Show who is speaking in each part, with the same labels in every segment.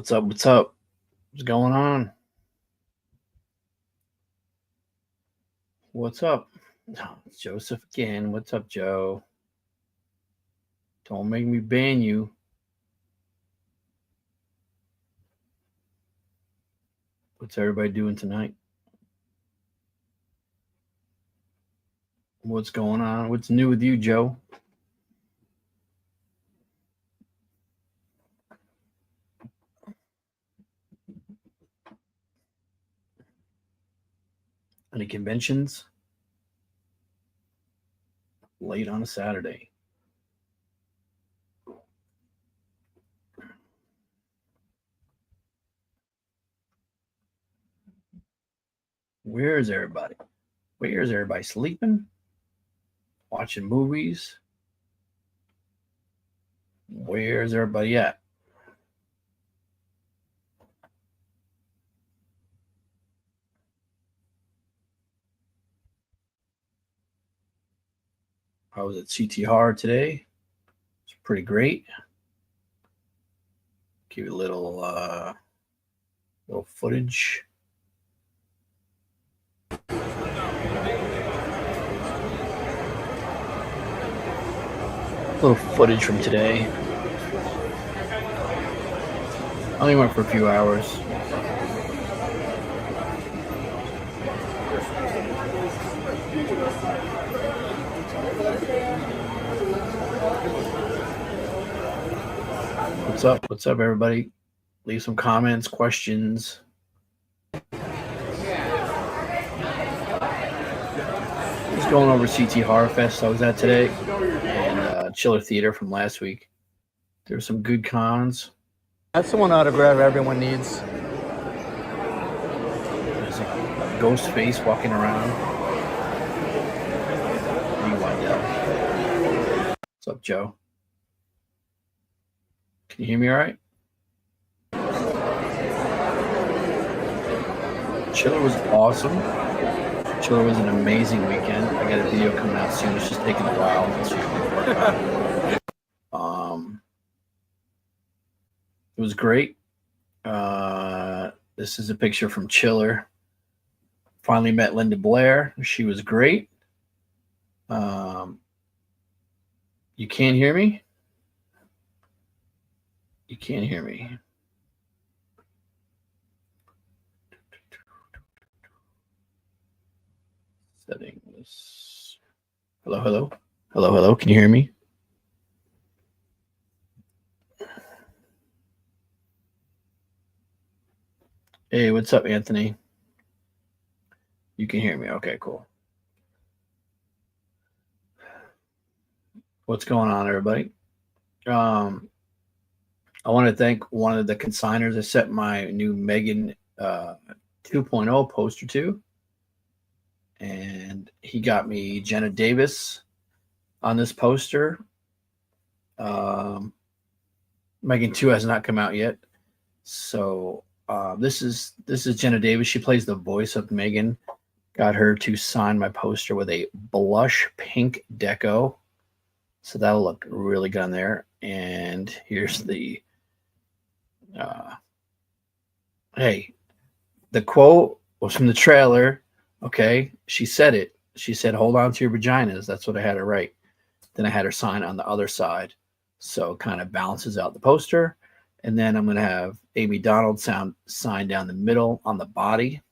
Speaker 1: What's up? What's up? What's going on? What's up? Oh, it's Joseph again. What's up, Joe? Don't make me ban you. What's everybody doing tonight? What's going on? What's new with you, Joe? Any conventions? Late on a Saturday. Where is everybody? Where is everybody sleeping? Watching movies? Where's everybody at? I was at CT Hard today. It's pretty great. Give you a little footage. Little footage from today. I only went for a few hours. What's up? What's up, everybody? Leave some comments, questions. Just going over CT Horrorfest I was at today and Chiller Theater from last week. There were some good cons.
Speaker 2: That's the one autograph everyone needs.
Speaker 1: There's a ghost face walking around. What's up, Joe? Can you hear me all right? Chiller was awesome. Chiller was an amazing weekend. I got a video coming out soon. It's just taking a while. It was great. This is a picture from Chiller. Finally met Linda Blair. She was great. You can't hear me? You can't hear me. Settings. Hello, hello. Hello, hello. Can you hear me? Hey, what's up, Anthony? You can hear me. Okay, cool. What's going on, everybody? I want to thank one of the consigners I sent my new Megan 2.0 poster to. And he got me Jenna Davis on this poster. Megan 2 has not come out yet. So this is Jenna Davis. She plays the voice of Megan. Got her to sign my poster with a blush pink deco. So that'll look really good on there. And here's the hey, the quote was from the trailer. Okay, she said it. She said, "Hold on to your vaginas." That's what I had her write. Then I had her sign on the other side. So it kind of balances out the poster. And then I'm going to have Amy Donald sign down the middle on the body.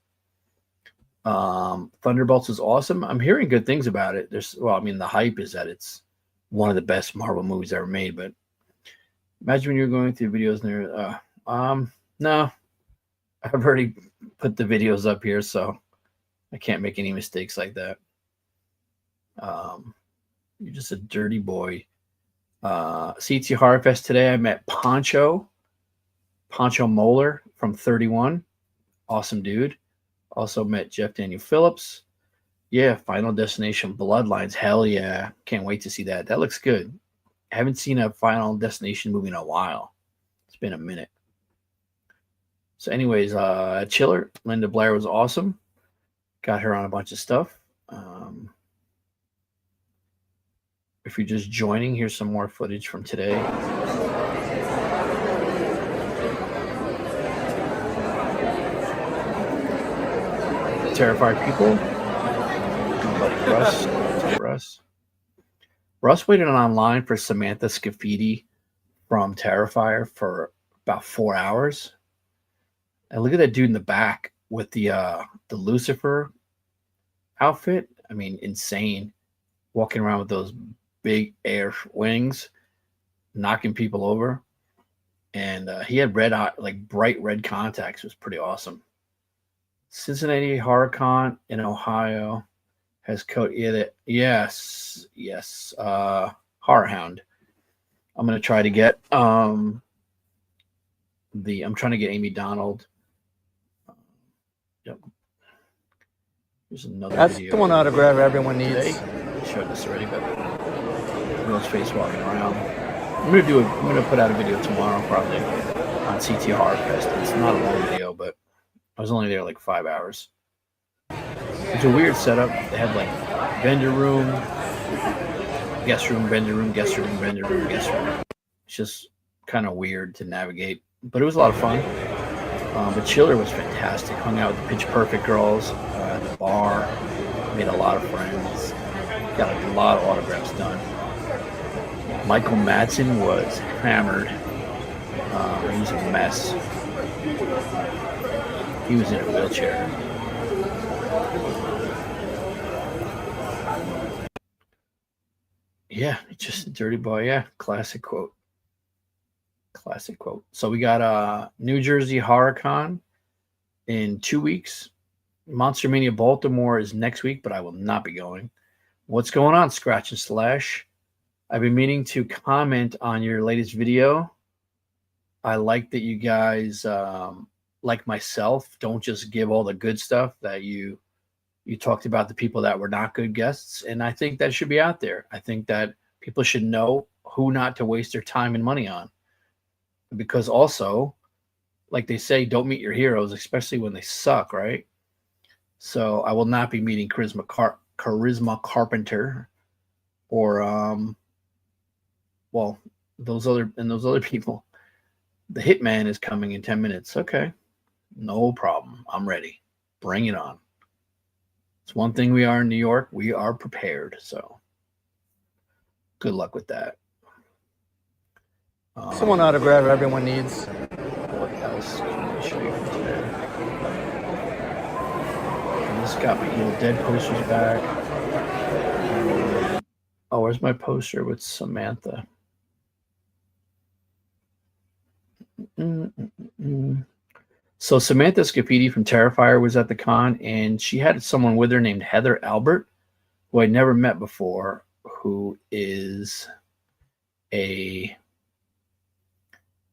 Speaker 1: Thunderbolts is awesome. I'm hearing good things about it. The hype is that it's one of the best Marvel movies ever made. But imagine when you're going through videos and they're, no, I've already put the videos up here, so I can't make any mistakes like that. You're just a dirty boy. CT Horrorfest today, I met Poncho Moeller from 31. Awesome dude. Also met Jeff Daniel Phillips. Yeah, Final Destination Bloodlines. Hell yeah. Can't wait to see that. That looks good. I haven't seen a Final Destination movie in a while. It's been a minute. So anyways, Chiller, Linda Blair was awesome. Got her on a bunch of stuff. If you're just joining, here's some more footage from today. Terrified people. My buddy Russ waited online for Samantha Scafidi from Terrifier for about 4 hours. And look at that dude in the back with the Lucifer outfit. I mean, insane. Walking around with those big air wings, knocking people over. And he had red eye, like bright red contacts. It was pretty awesome. Cincinnati HorrorCon in Ohio has yes. Horror Hound. I'm gonna try to get I'm trying to get Amy Donald. Yep. Here's another
Speaker 2: That's
Speaker 1: video.
Speaker 2: the one autograph everyone needs.
Speaker 1: Today. I showed this already, but Will's face walking around. I'm gonna put out a video tomorrow probably on CT Horrorfest. It's not a long video, but I was only there like 5 hours. It's a weird setup. They had like vendor room, guest room, vendor room, guest room, vendor room, guest room. It's just kind of weird to navigate, but it was a lot of fun. But Chiller was fantastic. Hung out with the Pitch Perfect girls at the bar. Made a lot of friends. Got a lot of autographs done. Michael Madsen was hammered. He was a mess. He was in a wheelchair. Yeah, just a dirty boy. Yeah, classic quote. Classic quote. So we got New Jersey HorrorCon in 2 weeks. Monster Mania Baltimore is next week, but I will not be going. What's going on, Scratch and Slash? I've been meaning to comment on your latest video. I like that you guys, like myself, don't just give all the good stuff that you talked about the people that were not good guests. And I think that should be out there. I think that people should know who not to waste their time and money on. Because also, like they say, don't meet your heroes, especially when they suck, right? So I will not be meeting Charisma Carpenter or those other people. The Hitman is coming in 10 minutes. Okay. No problem. I'm ready. Bring it on. It's one thing we are in New York. We are prepared. So good luck with that.
Speaker 2: Someone autograph everyone needs.
Speaker 1: What else can I show you from today? And this got my Evil Dead posters back. Oh, where's my poster with Samantha? So Samantha Scafidi from Terrifier was at the con, and she had someone with her named Heather Albert, who I'd never met before, who is a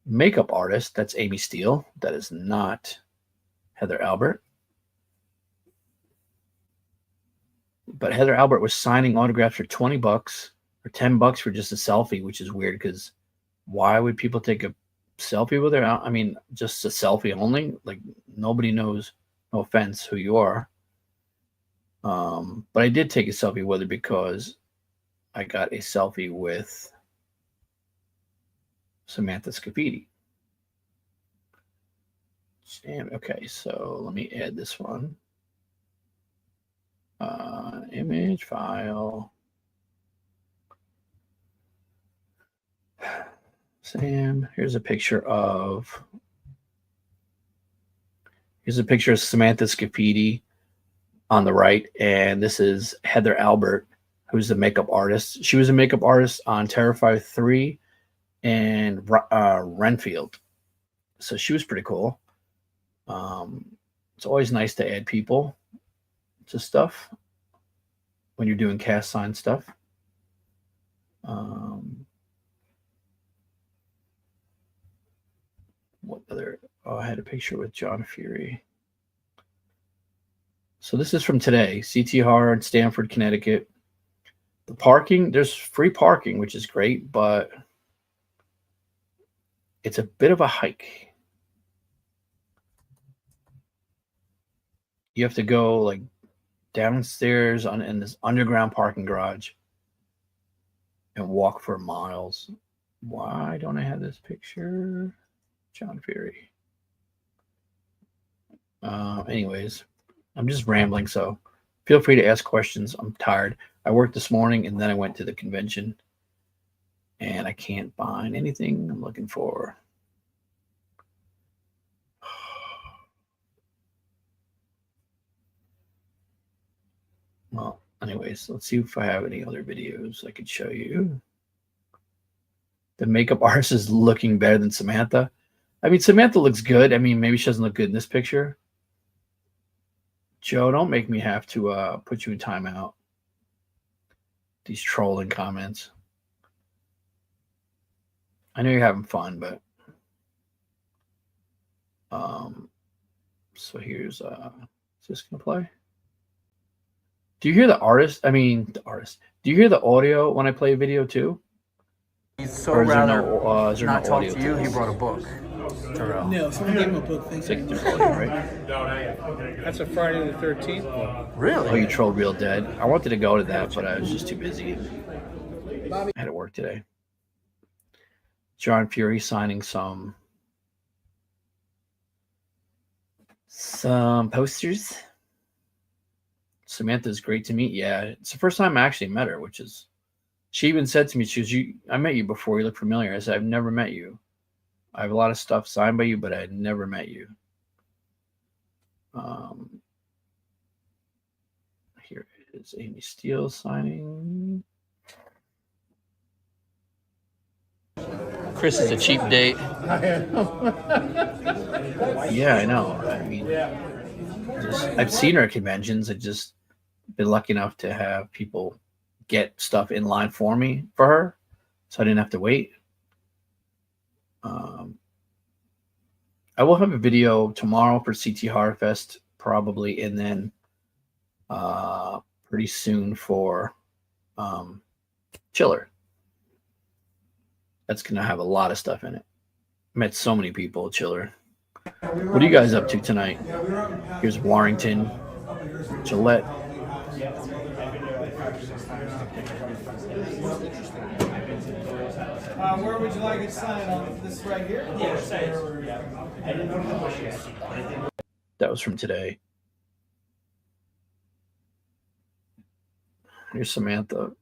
Speaker 1: makeup artist. That's Amy Steele. That is not Heather Albert. But Heather Albert was signing autographs for $20 or $10 for just a selfie, which is weird because why would people take a selfie with her? I mean, just a selfie only. Like nobody knows, no offense, who you are. But I did take a selfie with her because I got a selfie with Samantha Scafidi. Okay, so let me add this one. Image file. Sam, here's a picture of Samantha Scafidi on the right, and this is Heather Albert, who's the makeup artist. She was a makeup artist on Terrifier 3 and Renfield. So she was pretty cool. It's always nice to add people to stuff when you're doing cast sign stuff. What other? Oh, I had a picture with John Fury. So this is from today, CT Horror in Stamford, Connecticut. The parking, there's free parking, which is great, but it's a bit of a hike. You have to go like downstairs in this underground parking garage and walk for miles. Why don't I have this picture? John Fury. Anyways, I'm just rambling, so feel free to ask questions. I'm tired. I worked this morning and then I went to the convention and I can't find anything I'm looking for. Well, anyways, let's see if I have any other videos I could show you. The makeup artist is looking better than Samantha. I mean, Samantha looks good. I mean, maybe she doesn't look good in this picture. Joe, don't make me have to put you in timeout. These trolling comments. I know you're having fun, but so here's is this gonna play? Do you hear the artist? I mean the artist. Do you hear the audio when I play a video too?
Speaker 2: He's so
Speaker 1: Or is there
Speaker 2: rather
Speaker 1: no is there
Speaker 2: not
Speaker 1: no
Speaker 2: talk
Speaker 1: audio
Speaker 2: to you.
Speaker 1: to
Speaker 2: He
Speaker 1: this?
Speaker 2: brought a book. Terrell.
Speaker 3: No, someone gave him a book. Thank
Speaker 1: It's like
Speaker 3: you.
Speaker 1: there's audio, right?
Speaker 3: That's a Friday the 13th.
Speaker 2: Really?
Speaker 1: Oh, you trolled Real Dead. I wanted to go to that, but I was just too busy. I had to work today. John Fury signing some posters. Samantha's great to meet. Yeah, it's the first time I actually met her, which is. She even said to me, she goes, I met you before. You look familiar. I said, I've never met you. I have a lot of stuff signed by you, but I never met you. Here is Amy Steele signing. Chris is a cheap date. Yeah, I know. I mean, I've seen her at conventions. I've just been lucky enough to have people get stuff in line for me for her, so I didn't have to wait. I will have a video tomorrow for CT Horrorfest probably, and then pretty soon for Chiller. That's gonna have a lot of stuff in it. Met so many people at Chiller. What are you guys up to tonight? Here's Warrington, Gillette.
Speaker 3: Where would you like it signed on this right here?
Speaker 1: That was from today. Here's Samantha.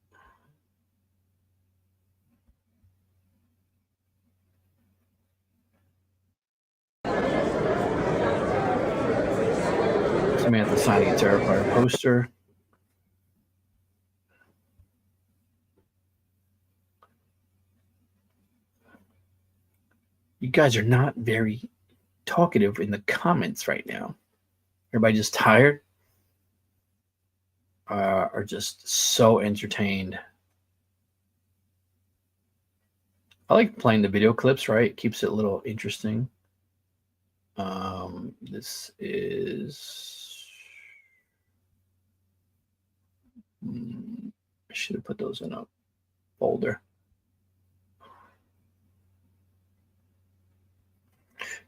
Speaker 1: Samantha signing a Terrifier poster. You guys are not very talkative in the comments right now. Everybody just tired or just so entertained. I like playing the video clips, right? It keeps it a little interesting. This is... I should have put those in a folder.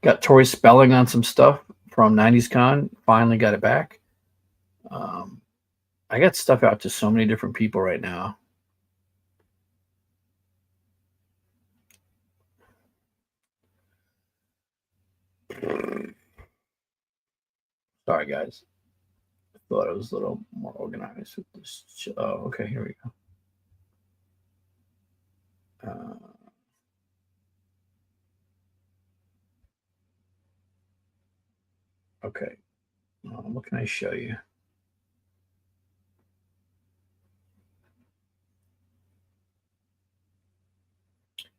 Speaker 1: Got Tori Spelling on some stuff from 90s Con. Finally got it back. I got stuff out to so many different people right now. Sorry, guys. I thought I was a little more organized with this. Oh, okay, here we go. Okay, what can I show you?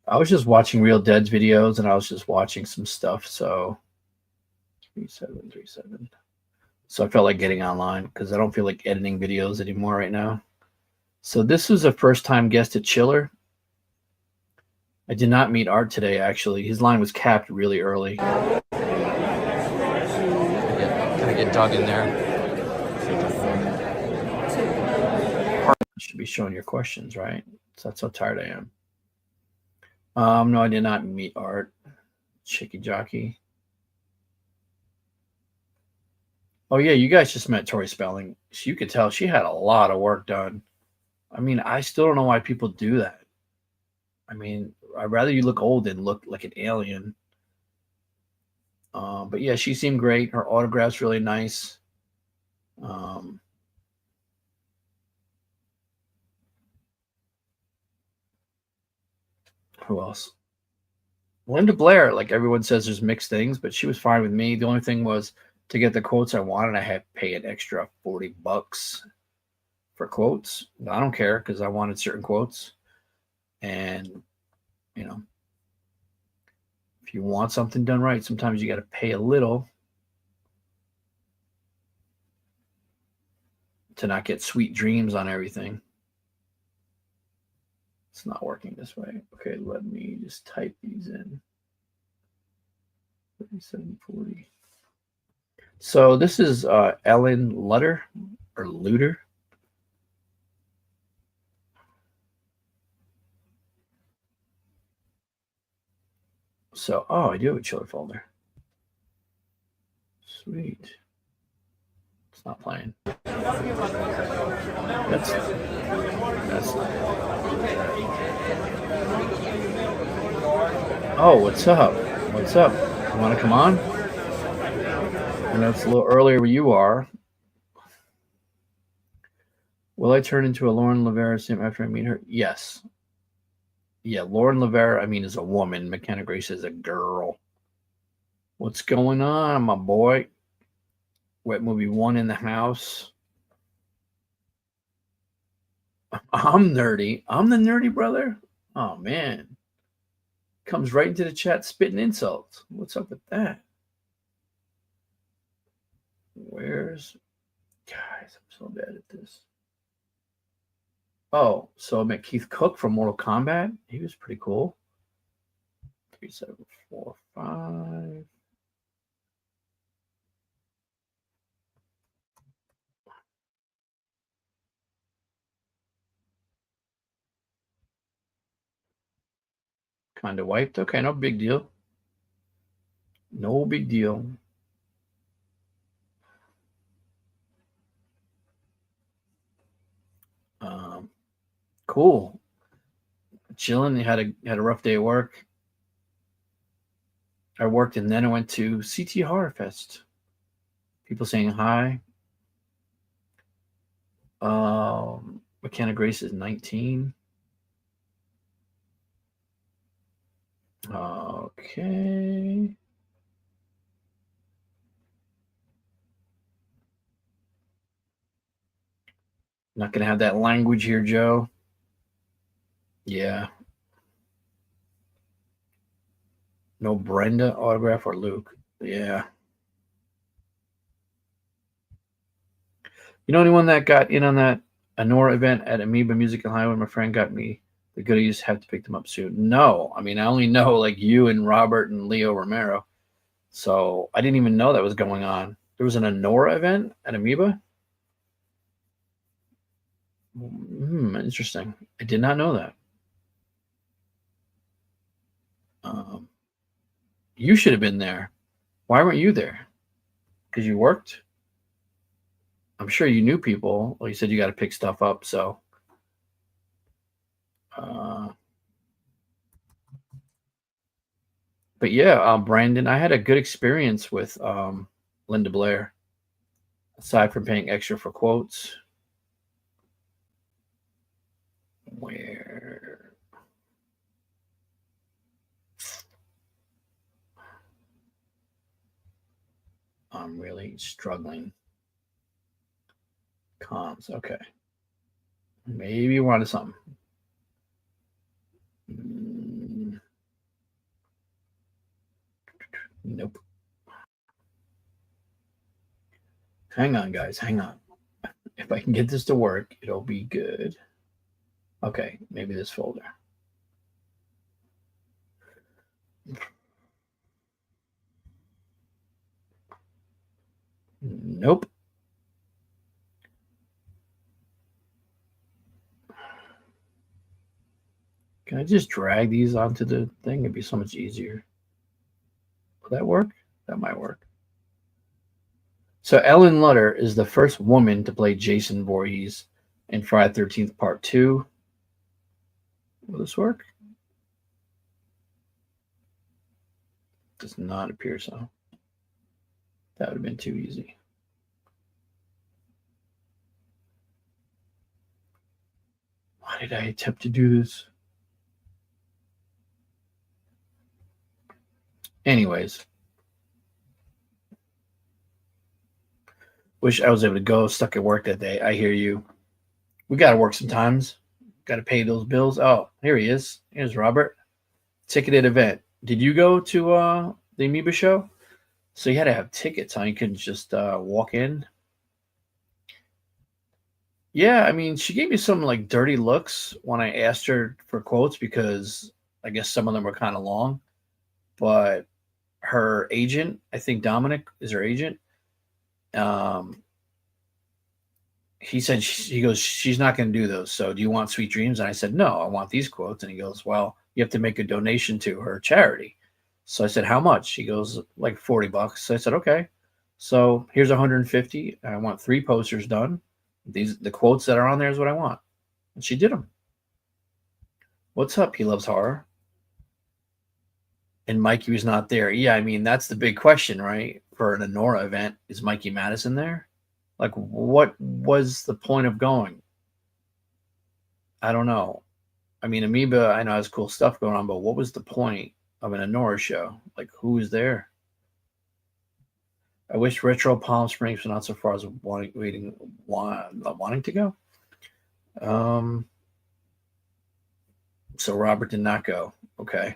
Speaker 1: I was just watching Real Dead's videos and I was just watching some stuff. So 3737. So I felt like getting online because I don't feel like editing videos anymore right now. So this was a first time guest at Chiller. I did not meet Art today, actually. His line was capped really early. Gotta get dug in there. I should be showing your questions, right? So that's how tired I am. No, I did not meet Art. Chicky Jockey. Oh, yeah, you guys just met Tori Spelling. You could tell she had a lot of work done. I mean, I still don't know why people do that. I mean, I'd rather you look old than look like an alien. But yeah, she seemed great. Her autograph's really nice. Um, who else? Linda Blair, like everyone says, there's mixed things, but she was fine with me. The only thing was to get the quotes I wanted, I had to pay an extra $40 for quotes. I don't care because I wanted certain quotes. And, you know, if you want something done right, sometimes you got to pay a little to not get sweet dreams on everything. It's not working this way. Okay, let me just type these in. 3740. So this is Ellen Lutter or Luter. So, oh, I do have a chiller folder. Sweet. It's not playing. That's Oh, what's up? What's up? You want to come on? I know it's a little earlier where you are. Will I turn into a Lauren Lavera sim after I meet her? Yes. Yeah, Lauren Lavera, I mean, is a woman. McKenna Grace is a girl. What's going on, my boy? Wet Movie 1 in the house. I'm nerdy. I'm the nerdy brother. Oh, man. Comes right into the chat spitting insults. What's up with that? Where's... Guys, I'm so bad at this. Oh, so I met Keith Cook from Mortal Kombat. He was pretty cool. 3745. Kind of wiped. Okay, no big deal. No big deal. Cool. Chilling. Had a rough day at work. I worked and then I went to CT Horrorfest. People saying hi. McKenna Grace is 19. Okay. Not gonna have that language here, Joe. Yeah. No Brenda autograph or Luke. Yeah. You know anyone that got in on that Anora event at Amoeba Music in Highway? My friend got me the goodies. Have to pick them up soon. No, I mean I only know like you and Robert and Leo Romero, so I didn't even know that was going on. There was an Anora event at Amoeba. Interesting. I did not know that. You should have been there. Why weren't you there? Because you worked? I'm sure you knew people. Well, you said you got to pick stuff up, so. But yeah, Brandon, I had a good experience with Linda Blair. Aside from paying extra for quotes. Where? I'm really struggling. Comms, okay. Maybe you wanted something. Nope. Hang on, guys. Hang on. If I can get this to work, it'll be good. Okay, maybe this folder. Nope. Can I just drag these onto the thing? It'd be so much easier. Will that work? That might work. So Ellen Lutter is the first woman to play Jason Voorhees in Friday the 13th Part 2. Will this work? Does not appear so. That would have been too easy. I attempt to do this? Anyways, wish I was able to go. Stuck at work that day. I hear you. We got to work sometimes. Got to pay those bills. Oh, here he is. Here's Robert. Ticketed event. Did you go to the Amoeba show? So you had to have tickets, huh? You couldn't just walk in. Yeah, I mean, she gave me some like dirty looks when I asked her for quotes because I guess some of them were kind of long. But her agent, I think Dominic is her agent. Um, he said he goes, she's not going to do those. So do you want Sweet Dreams? And I said, no, I want these quotes. And he goes, well, you have to make a donation to her charity. So I said, how much? He goes, like $40. So I said, okay. So here's 150. I want 3 posters done. The quotes that are on there is what I want. And she did them. What's up? He loves horror. And Mikey was not there. Yeah, I mean, that's the big question, right? For an Honora event, is Mikey Madison there? Like, what was the point of going? I don't know. I mean, Amoeba, I know has cool stuff going on, but what was the point of an Honora show? Like, who was there? I wish Retro Palm Springs was not so far as wanting to go. So Robert did not go. Okay.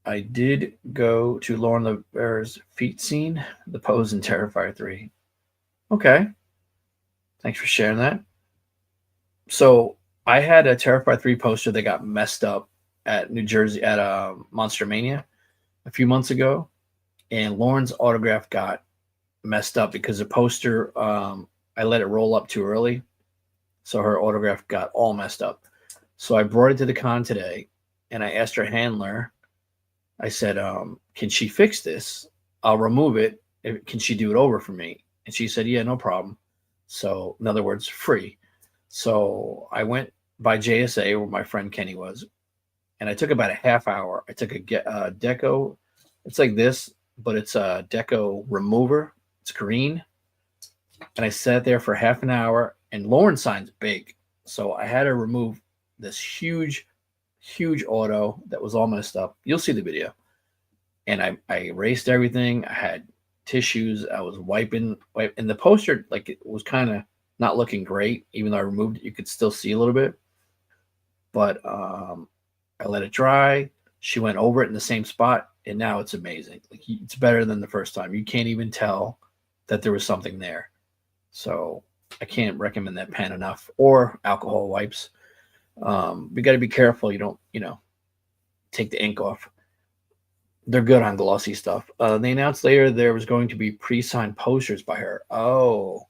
Speaker 1: I did go to Lauren LeBear's feet scene, the pose in Terrifier 3. Okay. Thanks for sharing that. So I had a Terrifier 3 poster that got messed up at New Jersey at Monster Mania a few months ago. And Lauren's autograph got messed up because the poster, I let it roll up too early. So her autograph got all messed up. So I brought it to the con today and I asked her handler, I said, can she fix this? I'll remove it. Can she do it over for me? And she said, yeah, no problem. So in other words, free. So I went by JSA where my friend Kenny was, and I took about a half hour. I took a deco. It's like this, but it's a deco remover. It's green. And I sat there for half an hour, and Lauren's sign's big. So I had to remove this huge auto that was all messed up. You'll see the video. And I erased everything. I had tissues. I was wiping. And the poster, like, it was kind of not looking great. Even though I removed it, you could still see a little bit. But I let it dry. She went over it in the same spot, and now it's amazing. Like, it's better than the first time. You can't even tell that there was something there. So I can't recommend that pen enough, or alcohol wipes. We got to be careful. You don't, take the ink off. They're good on glossy stuff. They announced later there was going to be pre-signed posters by her. Oh,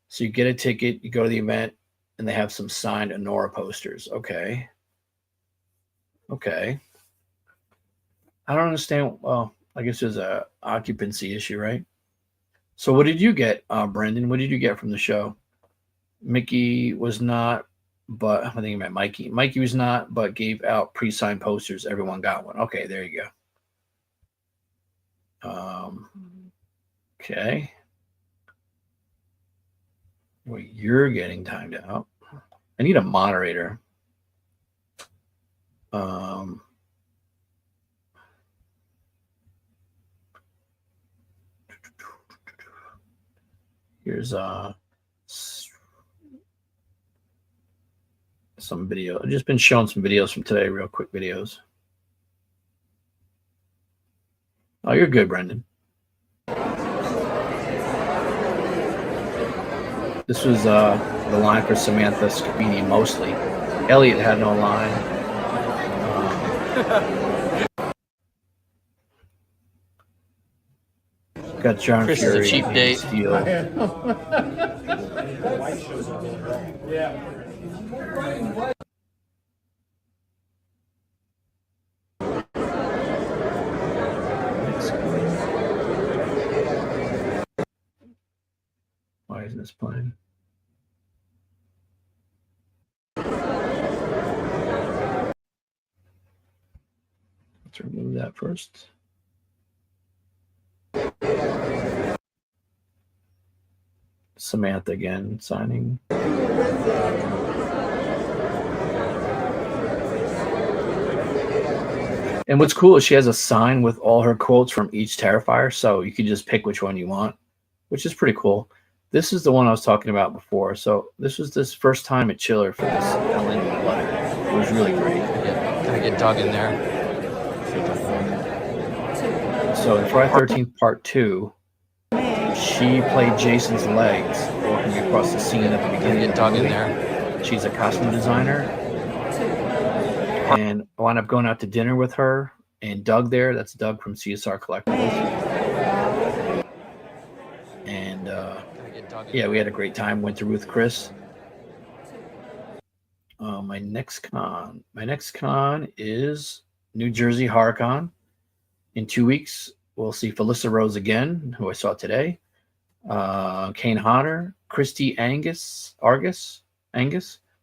Speaker 1: so you get a ticket, you go to the event, and they have some signed Honora posters. Okay. I don't understand. Well, I guess there's a occupancy issue, right? So what did you get, Brendan? What did you get from the show? Mickey was not, but I think you meant Mikey. Mikey was not, but gave out pre-signed posters. Everyone got one. Okay, there you go. Okay. Well, you're getting timed out. I need a moderator. Here's some video. I've just been showing some videos from today, real quick videos. Oh, you're good, Brendan. This was the line for Samantha Scabini mostly. Elliot had no line. Got John
Speaker 2: Chris
Speaker 1: Fury.
Speaker 2: is a cheap date.
Speaker 1: Steel. Why isn't this playing? Let's remove that first. Samantha again signing. And what's cool is she has a sign with all her quotes from each Terrifier, so you can just pick which one you want, which is pretty cool. This is the one I was talking about before. So this was this first time at Chiller for this Ellen letter. It was really great.
Speaker 2: Gotta get Doug in there.
Speaker 1: So in Friday 13th Part 2, she played Jason's legs walking across the scene at the beginning.
Speaker 2: Get Doug in there.
Speaker 1: She's a costume designer. And I wound up going out to dinner with her and Doug there. That's Doug from CSR Collectibles. And yeah, we had a great time. Went through with Chris. My next con is New Jersey HorrorCon. In 2 weeks, we'll see Felissa Rose again, who I saw today. Kane Hodder, Christy Angus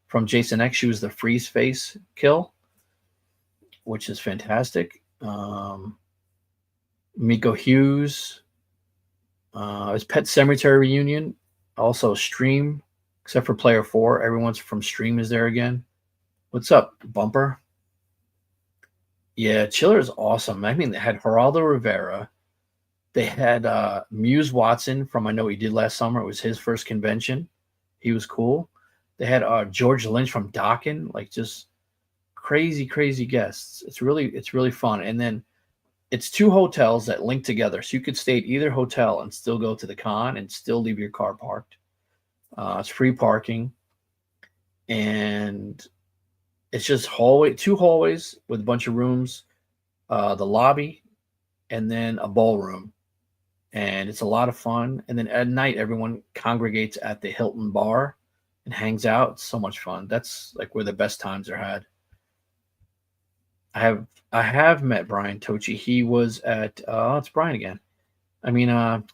Speaker 1: from Jason X. She was the freeze face kill, which is fantastic. Miko Hughes. It's Pet Cemetery reunion. Also Stream, except for Player 4. Everyone's from Stream is there again. What's up, Bumper? Yeah, Chiller is awesome. I mean, they had Geraldo Rivera. They had Muse Watson from I Know What You Did Last Summer. It was his first convention. He was cool. They had George Lynch from Dokken, like just crazy guests. It's really fun. And then it's 2 hotels that link together, so you could stay at either hotel and still go to the con and still leave your car parked. It's free parking, and it's just 2 hallways with a bunch of rooms, the lobby, and then a ballroom. And it's a lot of fun. And then at night, everyone congregates at the Hilton Bar and hangs out. It's so much fun. That's like where the best times are had. I have met Brian Tochi. He was at it's Brian again. I mean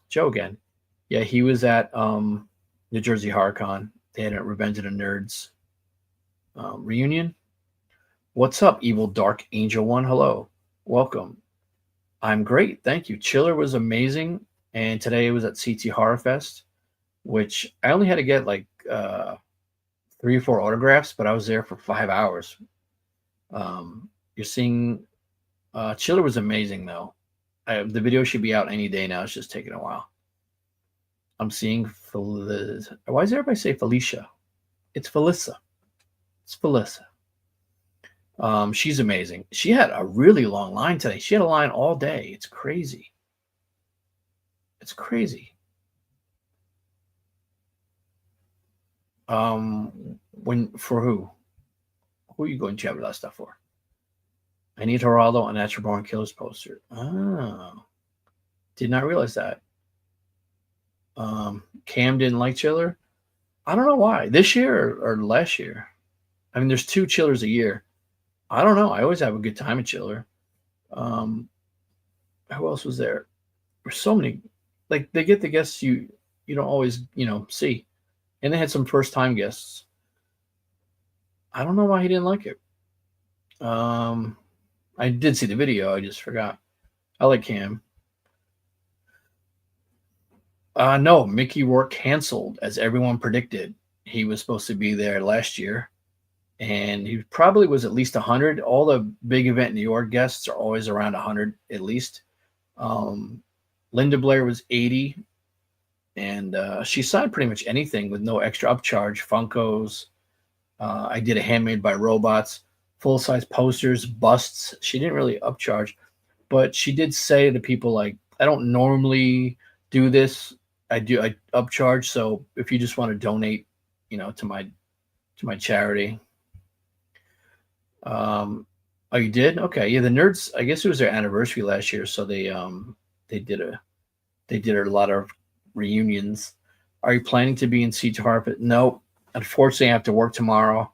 Speaker 1: Joe again. Yeah, he was at New Jersey HorrorCon. They had a Revenge of the Nerds reunion. What's up, Evil Dark Angel One? Hello, welcome. I'm great, thank you. Chiller was amazing, and today it was at CT Horrorfest, which I only had to get like 3 or 4 autographs, but I was there for 5 hours. You're seeing Chiller was amazing though. The video should be out any day now. It's just taking a while. I'm seeing why does everybody say Felicia? It's Felissa. It's Felissa. She's amazing. She had a really long line today. She had a line all day. It's crazy. It's crazy. For who? Who are you going to have that stuff for? I need Geraldo on Natural Born Killers poster. Oh, did not realize that. Cam didn't like Chiller. I don't know why. This year or last year. I mean, there's 2 Chillers a year. I don't know. I always have a good time at Chiller. Who else was there? There's so many. Like they get the guests you don't always see, and they had some first time guests. I don't know why he didn't like it. I did see the video. I just forgot. I like Cam. No, Mickey Rourke canceled, as everyone predicted. He was supposed to be there last year, and he probably was at least 100. All the big event New York guests are always around 100 at least. Linda Blair was 80, and she signed pretty much anything with no extra upcharge. Funkos. I did a Handmade by Robots, full-size posters, busts. She didn't really upcharge, but she did say to people like, I don't normally do this. I upcharge. So if you just want to donate, to my charity. Oh, you did? Okay. Yeah. The Nerds, I guess it was their anniversary last year. So they did a lot of reunions. Are you planning to be in CT Harpet? No, unfortunately I have to work tomorrow.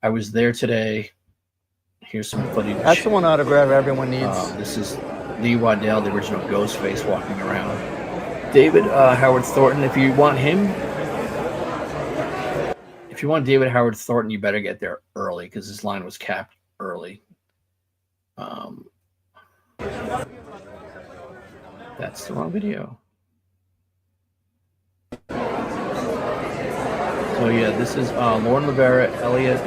Speaker 1: I was there today. Here's some footage.
Speaker 2: That's the one autograph everyone needs.
Speaker 1: This is Lee Waddell, the original Ghostface, walking around. David Howard Thornton, if you want David Howard Thornton, you better get there early because his line was capped early. That's the wrong video. So yeah, this is Lauren Rivera, Elliot,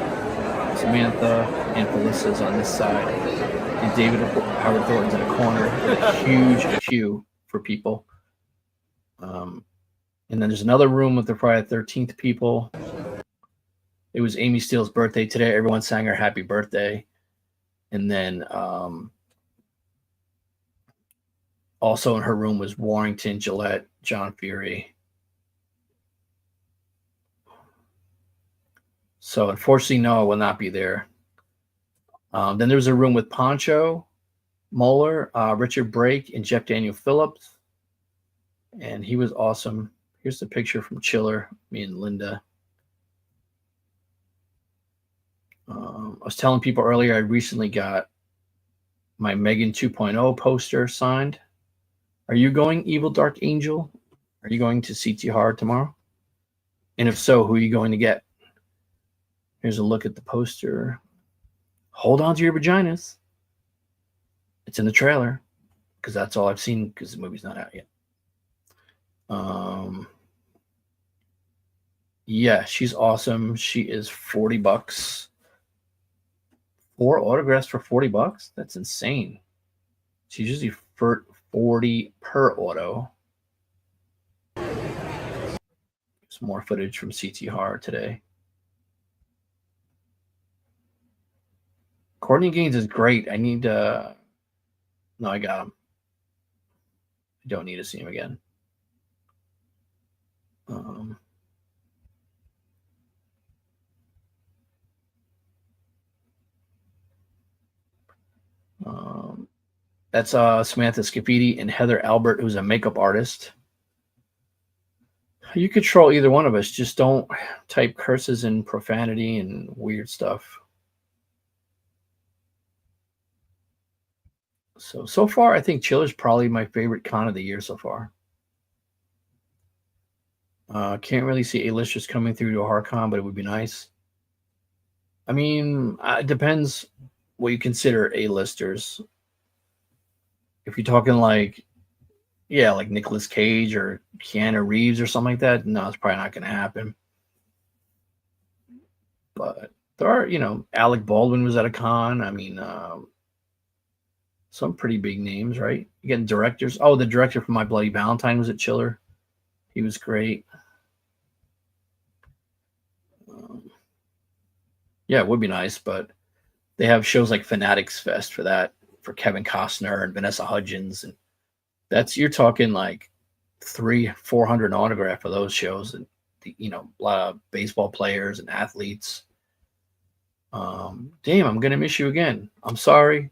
Speaker 1: Samantha, and Felissa's on this side. And David Howard Thornton's in a corner. Huge queue for people. And then there's another room with the Friday the 13th people. It was Amy Steele's birthday today. Everyone sang her happy birthday. And then also in her room was Warrington, Gillette, John Fury. So unfortunately, Noah will not be there. Then there was a room with Poncho, Moeller, Richard Brake, and Jeff Daniel Phillips. And he was awesome. Here's the picture from Chiller, me and Linda. I was telling people earlier I recently got my Megan 2.0 poster signed. Are you going, Evil Dark Angel? Are you going to CT Hard tomorrow? And if so, who are you going to get? Here's a look at the poster. Hold on to your vaginas. It's in the trailer because that's all I've seen because the movie's not out yet. Yeah, she's awesome. She is $40. 4 autographs for $40? That's insane. She's usually for $40 per auto. Some more footage from CT Horror today. Courtney Gaines is great. I need to... No, I got him. I don't need to see him again. That's Samantha Scafidi and Heather Albert, who's a makeup artist. You could troll either one of us. Just don't type curses and profanity and weird stuff. So far, I think Chiller's probably my favorite con of the year so far. Can't really see A-listers coming through to a hard con, but it would be nice. I mean, it depends what you consider A-listers. If you're talking like Nicolas Cage or Keanu Reeves or something like that, no, it's probably not going to happen. But there are, Alec Baldwin was at a con. I mean, some pretty big names, right? You getting directors. Oh, the director from My Bloody Valentine was at Chiller. He was great. Yeah, it would be nice, but they have shows like Fanatics Fest for that, for Kevin Costner and Vanessa Hudgens, and you're talking like 300-400 autograph for those shows, and a lot of baseball players and athletes. Damn, I'm gonna miss you again. I'm sorry.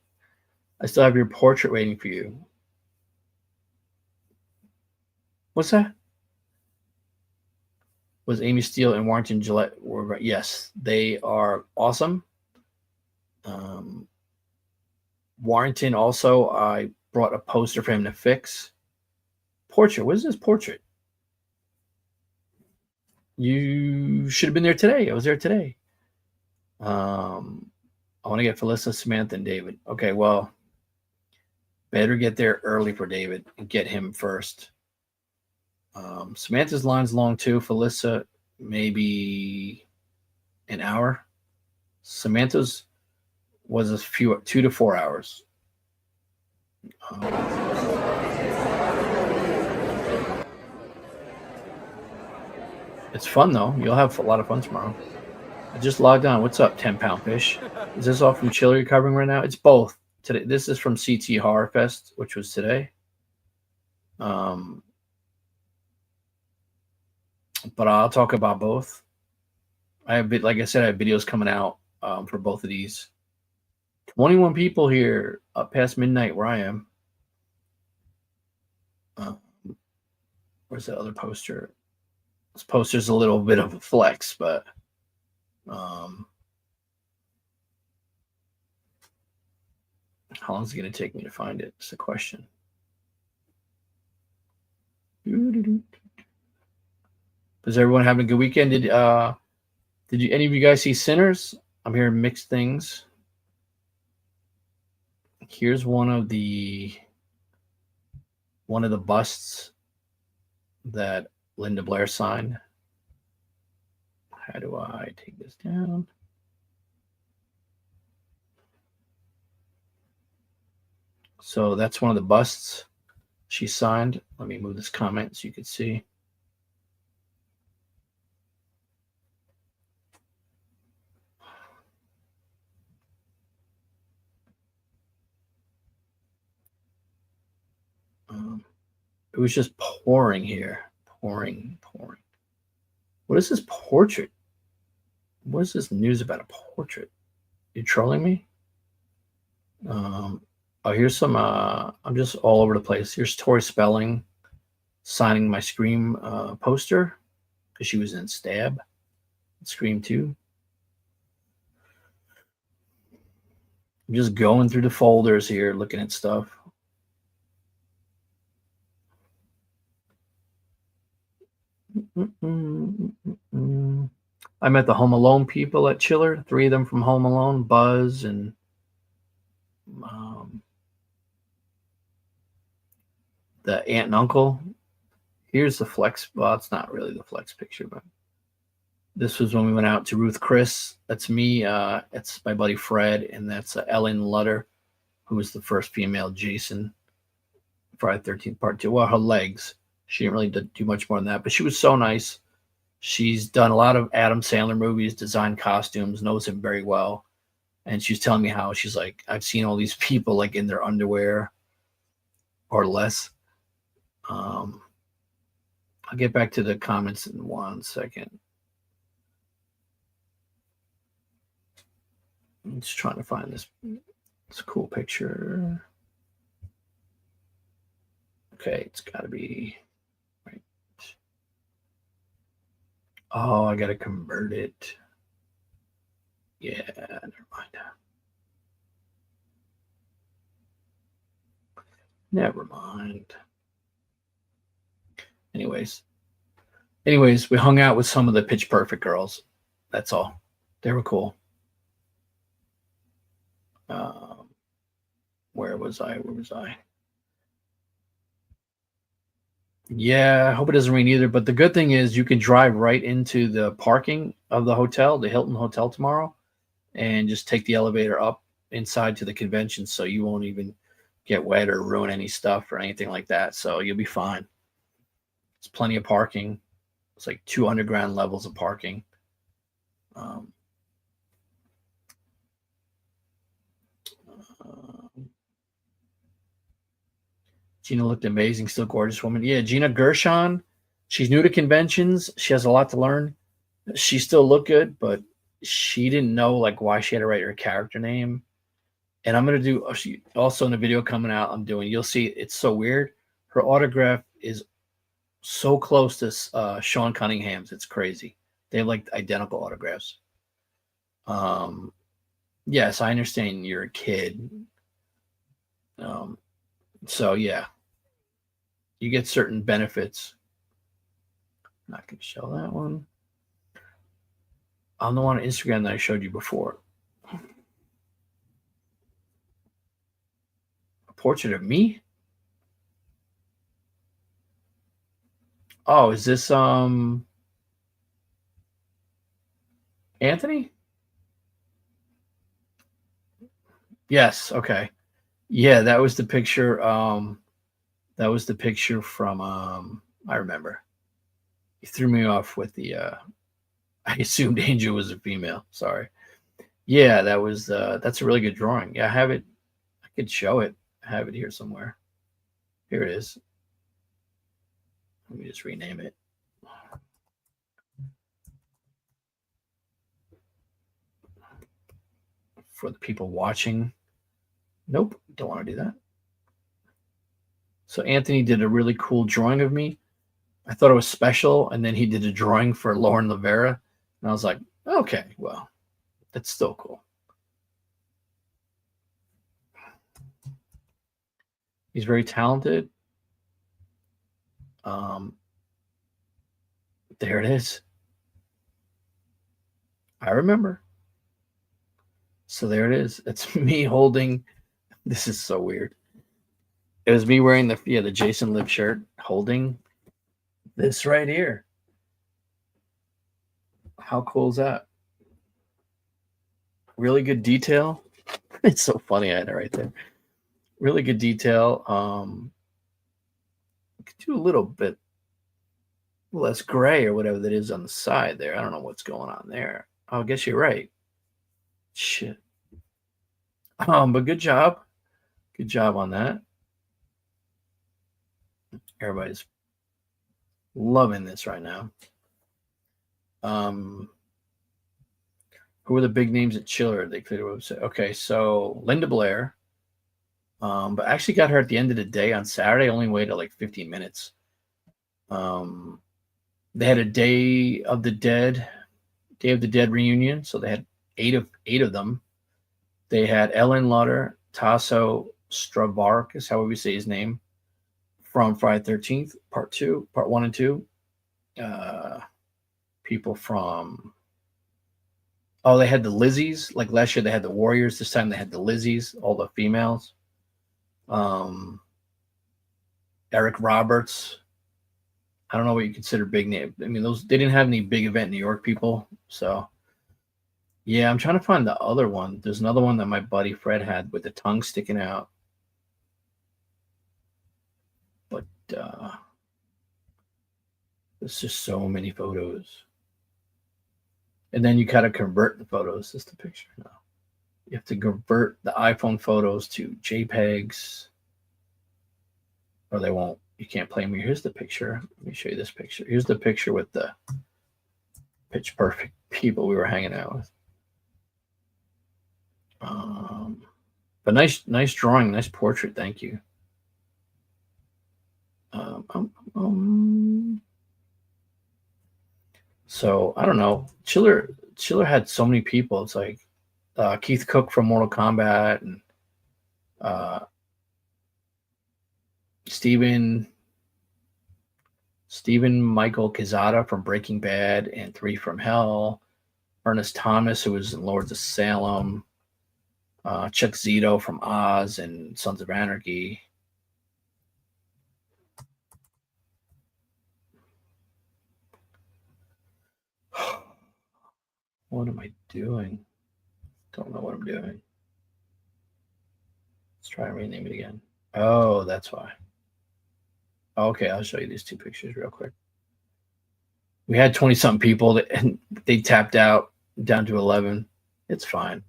Speaker 1: I still have your portrait waiting for you. What's that? Was Amy Steele and Warrington Gillette were? Yes, they are awesome. Warrington also, I brought a poster for him to fix. Portrait. What is this portrait? You should have been there today. I was there today. I want to get Felissa, Samantha, and David. Okay, well, better get there early for David and get him first. Samantha's line's long too. Felissa, maybe an hour. Samantha's was 2 to 4 hours. It's fun though. You'll have a lot of fun tomorrow. I just logged on. What's up, 10-pound fish? Is this all from Chiller you're covering right now? It's both. Today, this is from CT Horrorfest, which was today. But I'll talk about both. Like I said, I have videos coming out for both of these. 21 people here up past midnight where I am. Where's that other poster? This poster's a little bit of a flex, but how long is it going to take me to find it? It's a question. Is everyone having a good weekend? Did any of you guys see Sinners? I'm hearing mixed things. Here's one of the busts that Linda Blair signed. How do I take this down? So that's one of the busts she signed. Let me move this comment so you can see. It was just pouring here. Pouring. What is this portrait? What is this news about a portrait? You trolling me? Oh, here's some. I'm just all over the place. Here's Tori Spelling signing my Scream poster because she was in Stab, Scream 2. I'm just going through the folders here, looking at stuff. I met the Home Alone people at Chiller. 3 of them from Home Alone, Buzz and the aunt and uncle. Here's the flex. Well, it's not really the flex picture, but this was when we went out to Ruth Chris. That's me. It's my buddy Fred, and that's Ellen Lutter, who was the first female Jason. Friday the 13th Part 2. Well, her legs. She didn't really do much more than that, but she was so nice. She's done a lot of Adam Sandler movies, designed costumes, knows him very well. And she's telling me how she's like, I've seen all these people like in their underwear or less. I'll get back to the comments in 1 second. I'm just trying to find this. It's a cool picture. Okay, it's got to be right. Oh, I got to convert it. Yeah, never mind. Never mind. Anyways, we hung out with some of the Pitch Perfect girls. That's all. They were cool. Where was I? Yeah, I hope it doesn't rain either. But the good thing is you can drive right into the parking of the hotel, the Hilton Hotel tomorrow, and just take the elevator up inside to the convention, so you won't even get wet or ruin any stuff or anything like that. So you'll be fine. There's plenty of parking. It's like 2 underground levels of parking. Gina looked amazing, still gorgeous woman. Yeah, Gina Gershon. She's new to conventions. She has a lot to learn. She still looked good, but she didn't know like why she had to write her character name. And I'm gonna do also in the video coming out. You'll see it's so weird. Her autograph is so close to Sean Cunningham's. It's crazy. They have like identical autographs. Yes, I understand you're a kid. So yeah, you get certain benefits. I'm not going to show that one. I'm the one on Instagram that I showed you before. A portrait of me? Oh, is this Anthony? Yes, okay. Yeah, that was the picture. That was the picture from I remember. He threw me off with the I assumed Angel was a female. Sorry. Yeah, that was that's a really good drawing. Yeah, I have it. I could show it. I have it here somewhere. Here it is. Let me just rename it. For the people watching. Nope, don't want to do that. So Anthony did a really cool drawing of me. I thought it was special, and then he did a drawing for Lauren Lavera, and I was like, okay, well, that's still cool. He's very talented. There it is. I remember. So there it is. It's me holding. This is so weird. It was me wearing the Jason Live shirt, holding this right here. How cool is that? Really good detail. It's so funny. I had it right there. really good detail. We could do a little bit less gray or whatever that is on the side there. I don't know what's going on there. I guess you're right. Shit. But good job. Good job on that. Everybody's loving this right now. Who are the big names at Chiller? They cleared the website. Okay, so Linda Blair. But I actually got her at the end of the day on Saturday. Only waited like 15 minutes. They had a Day of the Dead reunion, so they had eight of them. They had Ellen Lutter, Tasso Stravark, however we say his name, from Friday the 13th, part 1 and 2. People from they had the Lizzies. Like last year they had the Warriors. This time they had the Lizzies, all the females. Eric Roberts. I don't know what you consider big name. I mean, they didn't have any big event New York people. So yeah, I'm trying to find the other one. There's another one that my buddy Fred had with the tongue sticking out. But there's just so many photos. And then you gotta convert the photos. Is the picture now? You have to convert the iPhone photos to JPEGs, or they won't. You can't play them. Here's the picture. Let me show you this picture. Here's the picture with the pitch perfect people we were hanging out with. But nice drawing, nice portrait. Thank you. So I don't know. Chiller had so many people. It's like Keith Cook from Mortal Kombat and Stephen Michael Quezada from Breaking Bad and 3 from Hell. Ernest Thomas, who was in Lords of Salem. Chuck Zito from Oz and Sons of Anarchy. What am I doing? Don't know what I'm doing. Let's try and rename it again. Oh, that's why. Okay, I'll show you these 2 pictures real quick. We had 20-something people and they tapped out down to 11. It's fine.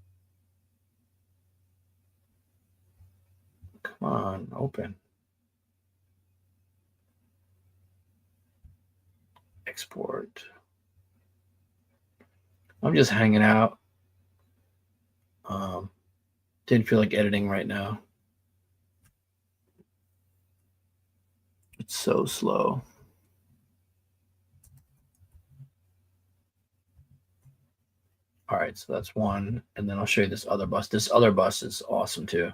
Speaker 1: Come on, open. Export. I'm just hanging out. Didn't feel like editing right now. It's so slow. All right, so that's one. And then I'll show you this other bus. This other bus is awesome too.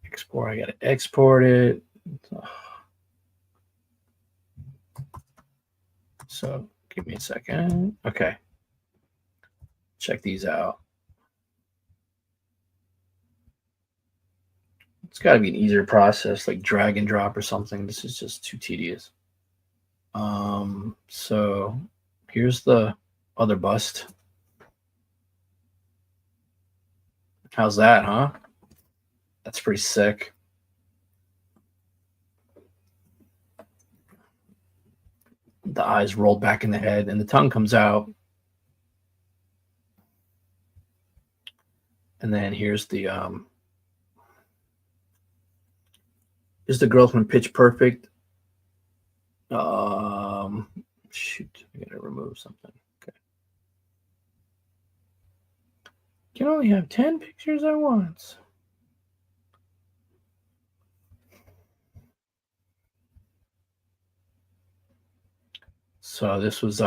Speaker 1: Export. I got to export it. So give me a second. Okay. Check these out. It's got to be an easier process, like drag and drop or something. This is just too tedious. So here's the other bust. How's that, huh? That's pretty sick. The eyes rolled back in the head and the tongue comes out. And then here's the girl from Pitch Perfect. Shoot, I gotta remove something. Okay. Can only have 10 pictures at once. So this was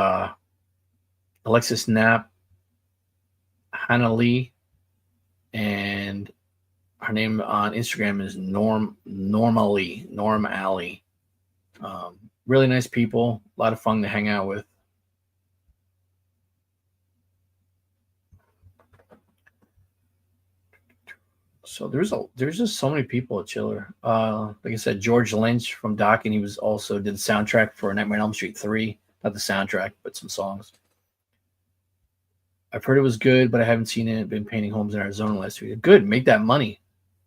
Speaker 1: Alexis Knapp, Hannah Lee, and her name on Instagram is Norm Alley. Really nice people, a lot of fun to hang out with. So there's just so many people at Chiller. Like I said, George Lynch from Doc, and he was also did the soundtrack for Nightmare on Elm Street 3. Not the soundtrack, but some songs. I've heard it was good, but I haven't seen it. Been painting homes in Arizona last week. Good, make that money.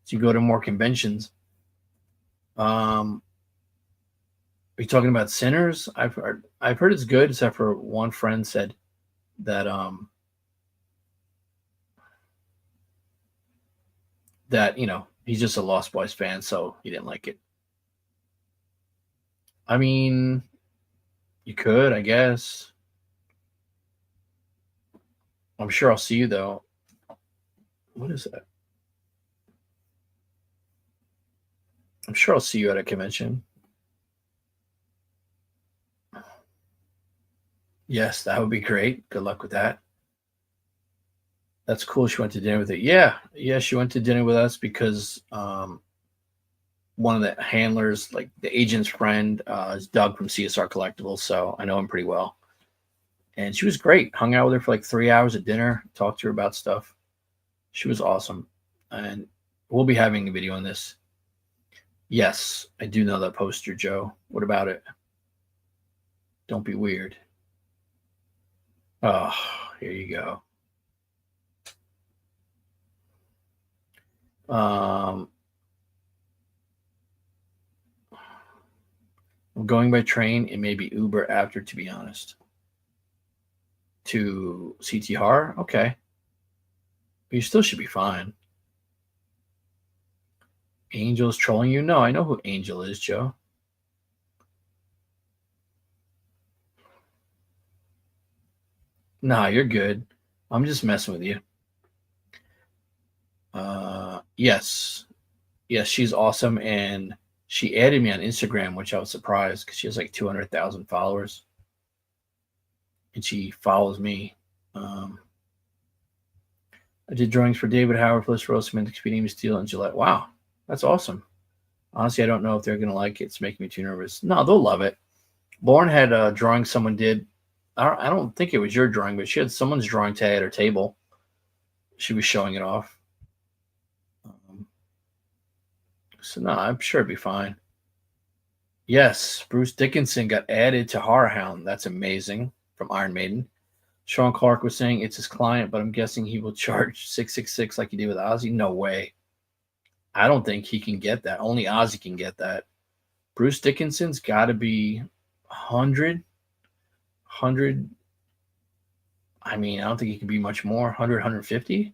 Speaker 1: So you go to more conventions. Are you talking about Sinners? I've heard it's good, except for one friend said that that he's just a Lost Boys fan, so he didn't like it. I mean, you could, I guess. I'm sure I'll see you though. What is that? I'm sure I'll see you at a convention. Yes, that would be great. Good luck with that. That's cool. She went to dinner with it. Yeah, she went to dinner with us because one of the handlers, like the agent's friend, is Doug from CSR Collectibles, so I know him pretty well. And she was great. Hung out with her for like 3 hours at dinner, talked to her about stuff. She was awesome. And we'll be having a video on this. Yes, I do know that poster, Joe. What about it? Don't be weird. Oh, here you go. I'm going by train. It may be Uber after, to be honest. To CT Horror? Okay. But you still should be fine. Angel's trolling you? No, I know who Angel is, Joe. Nah, you're good. I'm just messing with you. Yes. Yes, she's awesome. And she added me on Instagram, which I was surprised because she has like 200,000 followers. And she follows me. I did drawings for David Howard, Felicity Rose, Semantic Speed, Amy Steele, and Gillette. Wow, that's awesome. Honestly, I don't know if they're going to like it. It's making me too nervous. No, they'll love it. Lauren had a drawing someone did. I don't think it was your drawing, but she had someone's drawing tag at her table. She was showing it off. So, no, I'm sure it'd be fine. Yes, Bruce Dickinson got added to Horror Hound. That's amazing. From Iron Maiden. Sean Clark was saying it's his client, but I'm guessing he will charge 666 like he did with Ozzy. No way. I don't think he can get that. Only Ozzy can get that. Bruce Dickinson's got to be 100. I mean, I don't think he can be much more. 100, 150.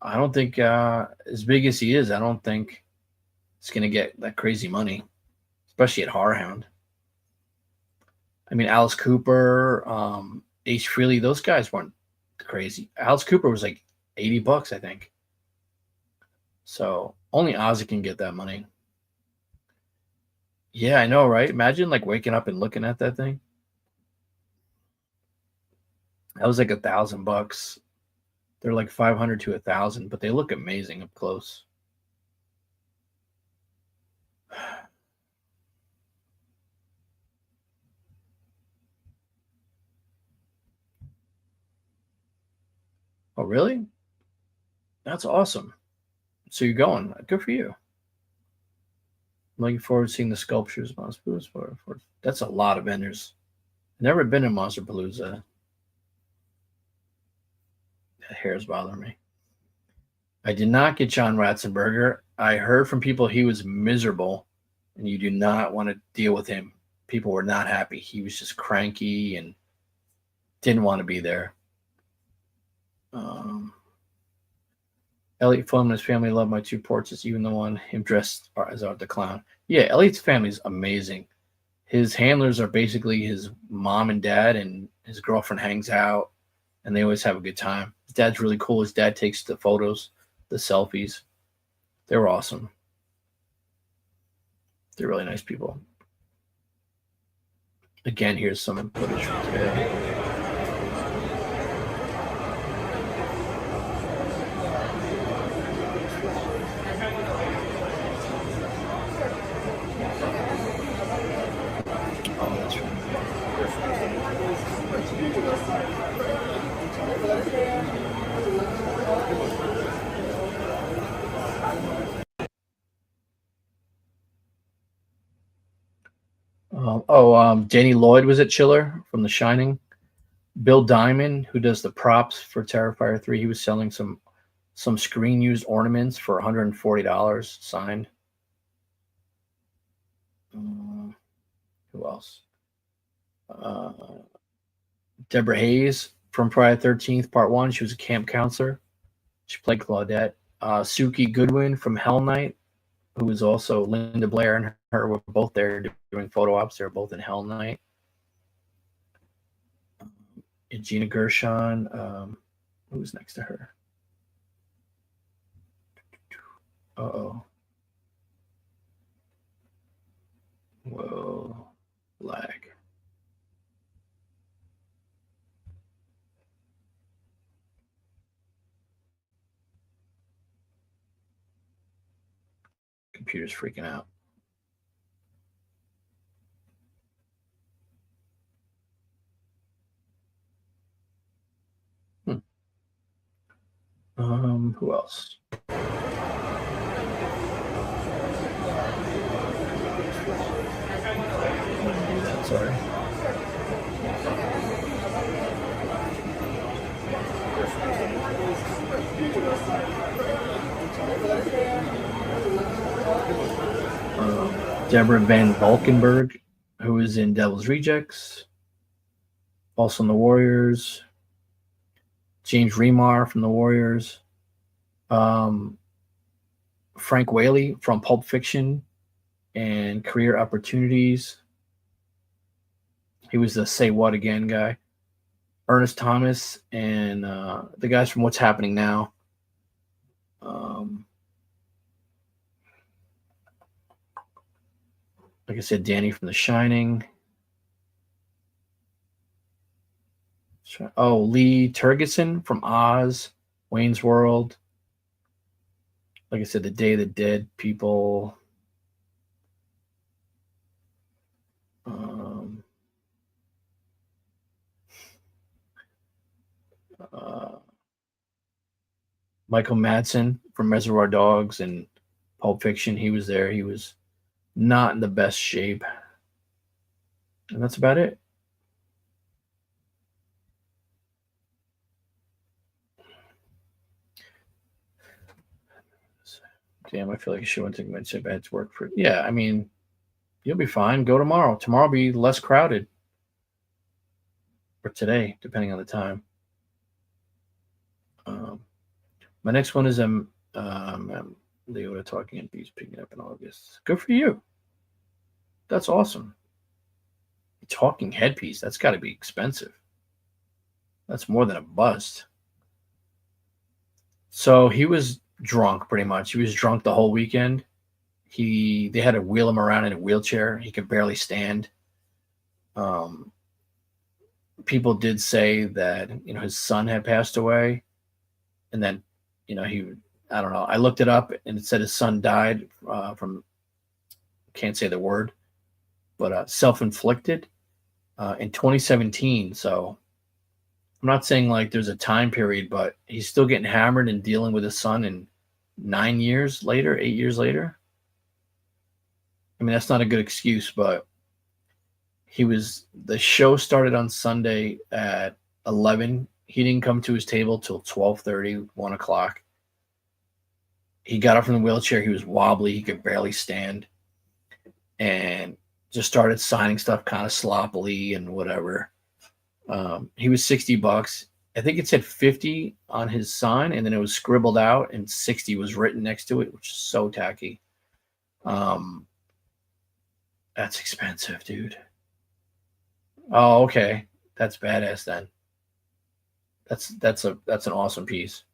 Speaker 1: I don't think, as big as he is, I don't think it's going to get that crazy money, especially at Horror Hound. I mean, Alice Cooper, H. Freely, those guys weren't crazy. Alice Cooper was like $80, I think. So only Ozzy can get that money. Yeah, I know, right? Imagine like waking up and looking at that thing. That was like $1,000. They're like 500 to 1,000, but they look amazing up close. Oh, really? That's awesome. So you're going. Good for you. I'm looking forward to seeing the sculptures. That's a lot of vendors. I've never been to Monsterpalooza. That hair's bothering me. I did not get John Ratzenberger. I heard from people he was miserable, and you do not want to deal with him. People were not happy. He was just cranky and didn't want to be there. Elliot Fulham and his family love my two portraits, even the one him dressed as Art the Clown. Yeah, Elliot's family is amazing. His handlers are basically his mom and dad, and his girlfriend hangs out, and they always have a good time. His dad's really cool. His dad takes the photos, the selfies. They were awesome. They're really nice people. Again, here's some footage from today. Danny Lloyd was at Chiller from The Shining. Bill Diamond, who does the props for Terrifier 3, he was selling some some screen used ornaments for $140 signed. Who else? Deborah Hayes from Friday the 13th, Part 1. She was a camp counselor. She played Claudette. Suki Goodwin from Hell Night, who was also Linda Blair and her were both there doing photo ops. They were both in Hell Night. And Gina Gershon. Who was next to her? Uh-oh. Whoa. Lag. Computer's freaking out. Who else? Sorry. Deborah Van Valkenburg, who is in Devil's Rejects, also in the Warriors. James Remar from the Warriors. Frank Whaley from Pulp Fiction and Career Opportunities. He was the Say What Again guy. Ernest Thomas and the guys from What's Happening Now. Like I said, Danny from The Shining. Oh, Lee Tergesen from Oz, Wayne's World. Like I said, The Day of the Dead people. Michael Madsen from Reservoir Dogs and Pulp Fiction. He was there. He was not in the best shape. And that's about it. Damn, I feel like I should have taken my tip. I had to work for it. Yeah, I mean, you'll be fine. Go tomorrow. Tomorrow will be less crowded. Or today, depending on the time. My next one is Leota Talking and Bees picking up in August. Good for you. That's awesome. Talking headpiece. That's got to be expensive. That's more than a bust. So he was drunk pretty much. He was drunk the whole weekend. They had to wheel him around in a wheelchair. He could barely stand. People did say that, his son had passed away. And then, I don't know. I looked it up and it said his son died from, can't say the word, but self-inflicted in 2017. So I'm not saying like there's a time period, but he's still getting hammered and dealing with his son in 8 years later. I mean, that's not a good excuse, but the show started on Sunday at 11. He didn't come to his table till 12:30, 1 o'clock. He got up from the wheelchair. He was wobbly. He could barely stand and just started signing stuff kind of sloppily and whatever. He was $60. I think it said 50 on his sign, and then it was scribbled out, and 60 was written next to it, which is so tacky. That's expensive, dude. Oh, okay. That's badass then. That's an awesome piece.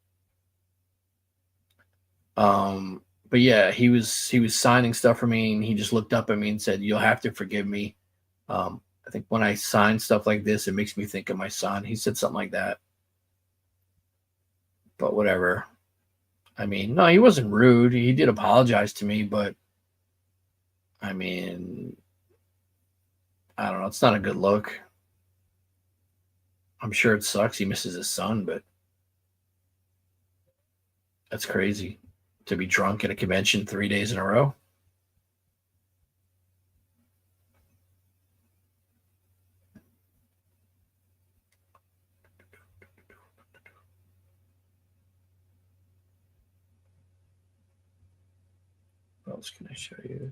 Speaker 1: But yeah, he was signing stuff for me, and he just looked up at me and said, "You'll have to forgive me. I think when I sign stuff like this, it makes me think of my son." He said something like that. But whatever. I mean, no, he wasn't rude. He did apologize to me, but I mean, I don't know. It's not a good look. I'm sure it sucks. He misses his son, but that's crazy to be drunk at a convention 3 days in a row. else can I show you?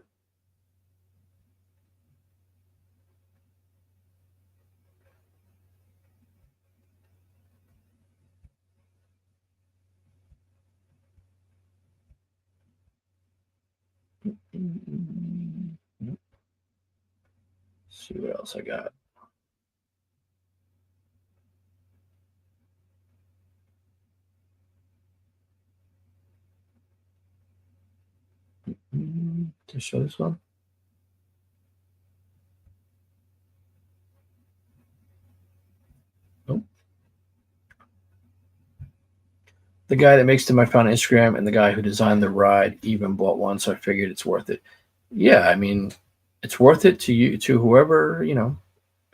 Speaker 1: Nope. See what else I got. To show this one. Nope. The guy that makes them I found on Instagram, and the guy who designed the ride even bought one, so I figured it's worth it. Yeah, I mean, it's worth it to you, to whoever, you know,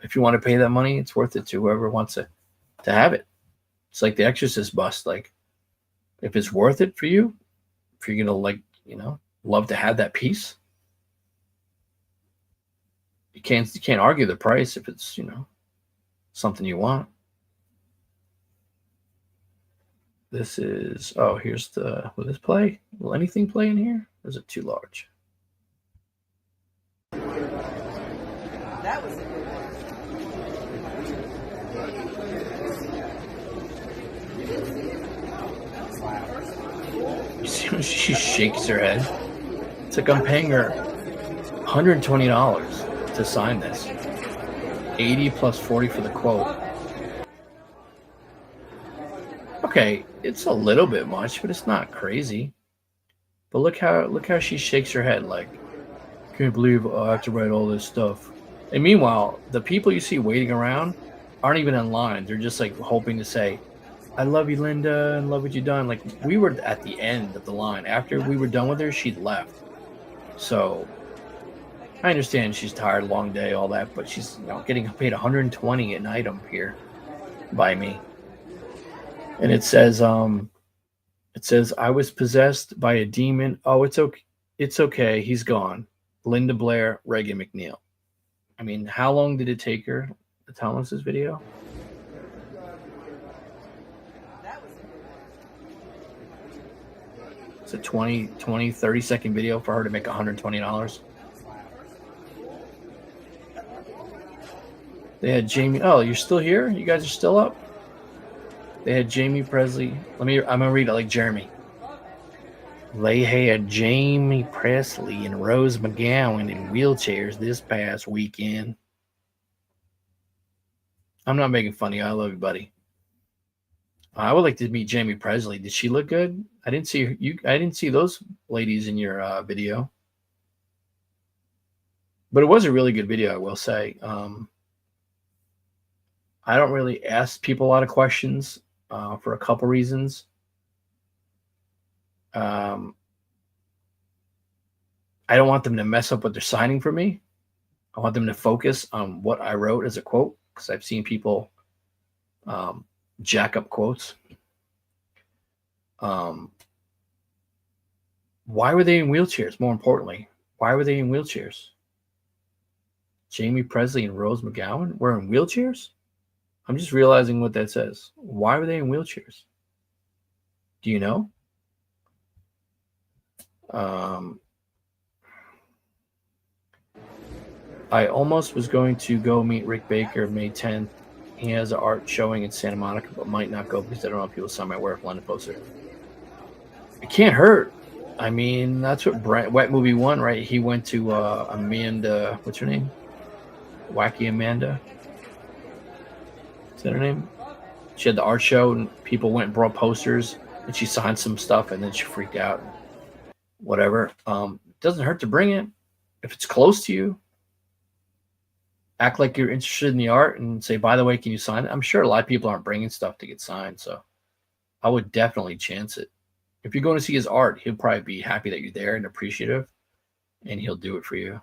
Speaker 1: if you want to pay that money, it's worth it to whoever wants to have it. It's like the Exorcist bust. Like, if it's worth it for you, if you're gonna, like, you know, love to have that piece, you can't argue the price if it's, you know, something you want. This is, oh, here's the, will this play? Will anything play in here? Or is it too large?
Speaker 4: That was a good
Speaker 1: You see when she shakes her head? It's like I'm paying her $120 to sign this. 80 plus 40 for the quote. Okay, it's a little bit much, but it's not crazy. But look how she shakes her head like, can't believe I have to write all this stuff. And meanwhile, the people you see waiting around aren't even in line. They're just like hoping to say, I love you, Linda, and love what you've done. Like, we were at the end of the line. After we were done with her, she'd left. So I understand she's tired, long day, all that, but she's, you know, getting paid $120 an item here by me. And it says I was possessed by a demon. Oh, it's okay. It's okay. He's gone. Linda Blair, Reagan McNeil. I mean, how long did it take her to tell us this video? It's a 20, 30-second video for her to make $120. They had Jamie. Oh, you're still here? You guys are still up? They had Jamie Presley. I'm gonna read it like Jeremy. They had Jamie Presley and Rose McGowan in wheelchairs this past weekend. I'm not making fun of you. I love you, buddy. I would like to meet Jamie Presley. Did she look good? I didn't see you. I didn't see those ladies in your video. But it was a really good video, I will say. I don't really ask people a lot of questions for a couple reasons. I don't want them to mess up what they're signing for me. I want them to focus on what I wrote as a quote, because I've seen people jack up quotes. Why were they in wheelchairs? More importantly, why were they in wheelchairs? Jamie Presley and Rose McGowan were in wheelchairs? I'm just realizing what that says. Why were they in wheelchairs? Do you know? I almost was going to go meet Rick Baker May 10th. He has an art showing in Santa Monica, but might not go because I don't know if people saw my work. London poster. It can't hurt. I mean, that's what Wet Movie 1, right? He went to Amanda, what's her name? Wacky Amanda. Is that her name? She had the art show, and people went and brought posters, and she signed some stuff, and then she freaked out. Whatever. It doesn't hurt to bring it if it's close to you. Act like you're interested in the art and say, by the way, can you sign it? I'm sure a lot of people aren't bringing stuff to get signed, so I would definitely chance it. If you're going to see his art, he'll probably be happy that you're there and appreciative, and he'll do it for you.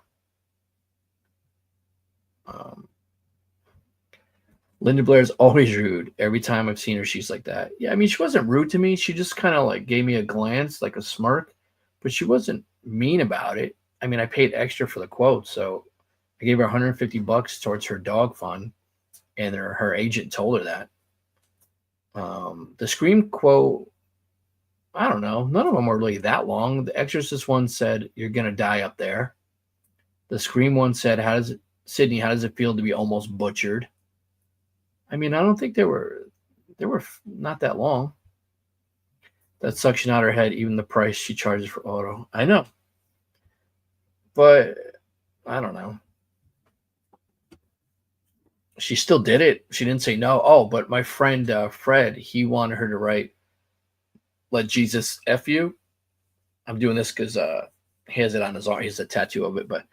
Speaker 1: Linda Blair's always rude. Every time I've seen her, she's like that. Yeah, I mean, she wasn't rude to me. She just kind of like gave me a glance, like a smirk, but she wasn't mean about it. I mean, I paid extra for the quote, so I gave her $150 towards her dog fund, and her agent told her that. The Scream quote I don't know. None of them were really that long. The Exorcist one said, "You're gonna die up there." The Scream one said, Sydney, how does it feel to be almost butchered?" I mean, I don't think they were not that long. That suction out her head, even the price she charges for auto. I know, but I don't know. She still did it. She didn't say no. Oh, but my friend Fred, he wanted her to write "Let Jesus F you." I'm doing this because he has it on his arm. He has a tattoo of it, but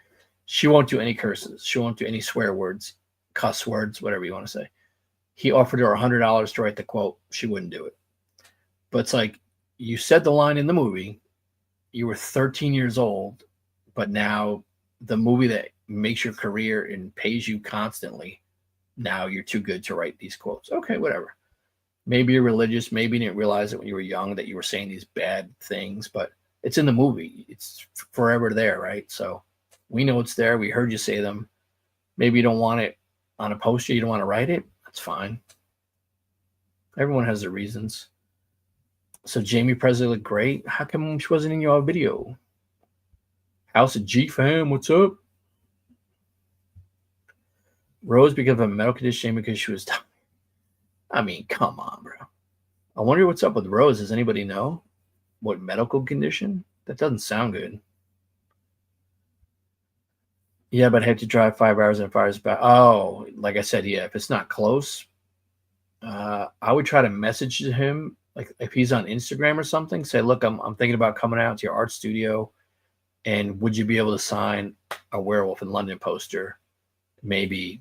Speaker 1: she won't do any curses. She won't do any swear words, cuss words, whatever you want to say. He offered her $100 to write the quote. She wouldn't do it. But it's like, you said the line in the movie. You were 13 years old, but now the movie that makes your career and pays you constantly, now you're too good to write these quotes. Okay, whatever. Maybe you're religious. Maybe you didn't realize it when you were young that you were saying these bad things, but it's in the movie. It's forever there, right? So we know it's there. We heard you say them. Maybe you don't want it on a poster. You don't want to write it. That's fine. Everyone has their reasons. So Jamie Presley looked great. How come she wasn't in your video? House of G fam, what's up? Rose because of a medical condition because she was dying. I mean, come on, bro. I wonder what's up with Rose. Does anybody know? What medical condition? That doesn't sound good. Yeah, but I have to drive 5 hours and 5 hours back. Oh, like I said, yeah, if it's not close, I would try to message him, like if he's on Instagram or something, say, look, I'm thinking about coming out to your art studio, and would you be able to sign a Werewolf in London poster? Maybe,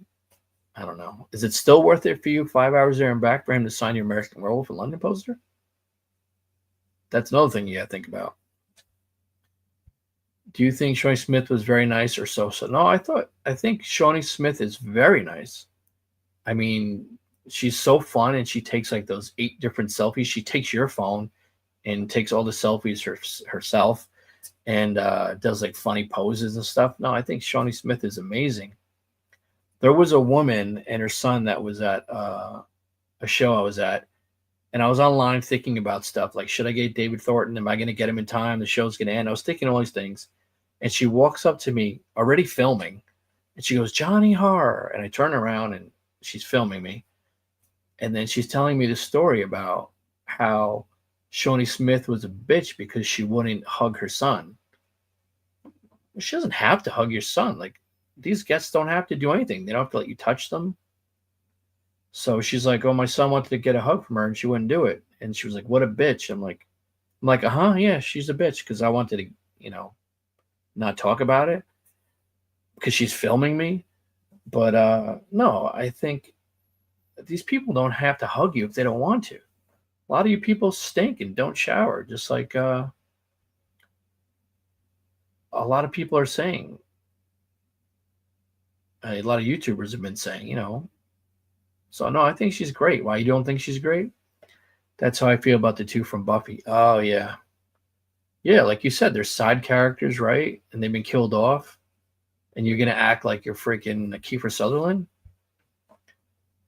Speaker 1: I don't know. Is it still worth it for you, 5 hours there and back, for him to sign your American Werewolf in London poster? That's another thing you got to think about. Do you think Shawnee Smith was very nice or so-so? No, I think Shawnee Smith is very nice. I mean, she's so fun, and she takes like those 8 different selfies. She takes your phone and takes all the selfies herself, and does like funny poses and stuff. No, I think Shawnee Smith is amazing. There was a woman and her son that was at a show I was at, and I was online thinking about stuff like, should I get David Thornton? Am I going to get him in time? The show's going to end. I was thinking all these things, and she walks up to me, already filming, and she goes, "Johnny Horror," and I turn around and she's filming me. And then she's telling me the story about how Shawnee Smith was a bitch because she wouldn't hug her son. She doesn't have to hug your son. Like, these guests don't have to do anything. They don't have to let you touch them. So she's like, "Oh, my son wanted to get a hug from her and she wouldn't do it." And she was like, "What a bitch." I'm like, yeah, she's a bitch because I wanted to, not talk about it because she's filming me. But no, I think these people don't have to hug you if they don't want to. A lot of you people stink and don't shower, just like a lot of people are saying. A lot of YouTubers have been saying. So no, I think she's great. Why you don't think she's great? That's how I feel about the 2 from Buffy. Oh yeah. Yeah, like you said, they're side characters, right? And they've been killed off. And you're gonna act like you're freaking Kiefer Sutherland?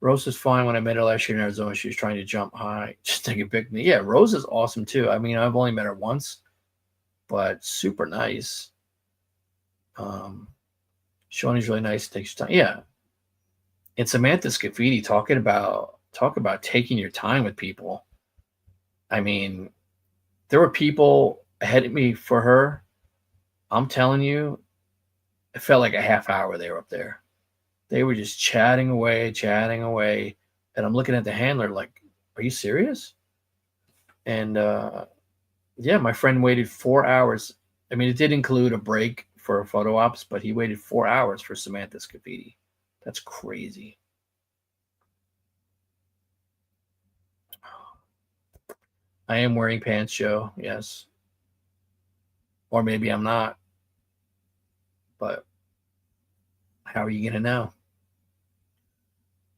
Speaker 1: Rose is fine. When I met her last year in Arizona, she was trying to jump high. Just take a pic me. Yeah, Rose is awesome too. I mean, I've only met her once, but super nice. Shawnee's really nice. Takes your time. Yeah. And Samantha Scafidi talk about taking your time with people. I mean, there were people ahead of me for her. I'm telling you, it felt like a half hour they were up there. They were just chatting away. And I'm looking at the handler like, are you serious? And yeah, my friend waited 4 hours. I mean, it did include a break for photo ops, but he waited 4 hours for Samantha Scafidi. That's crazy. I am wearing pants, Joe. Yes. Or maybe I'm not. But how are you going to know?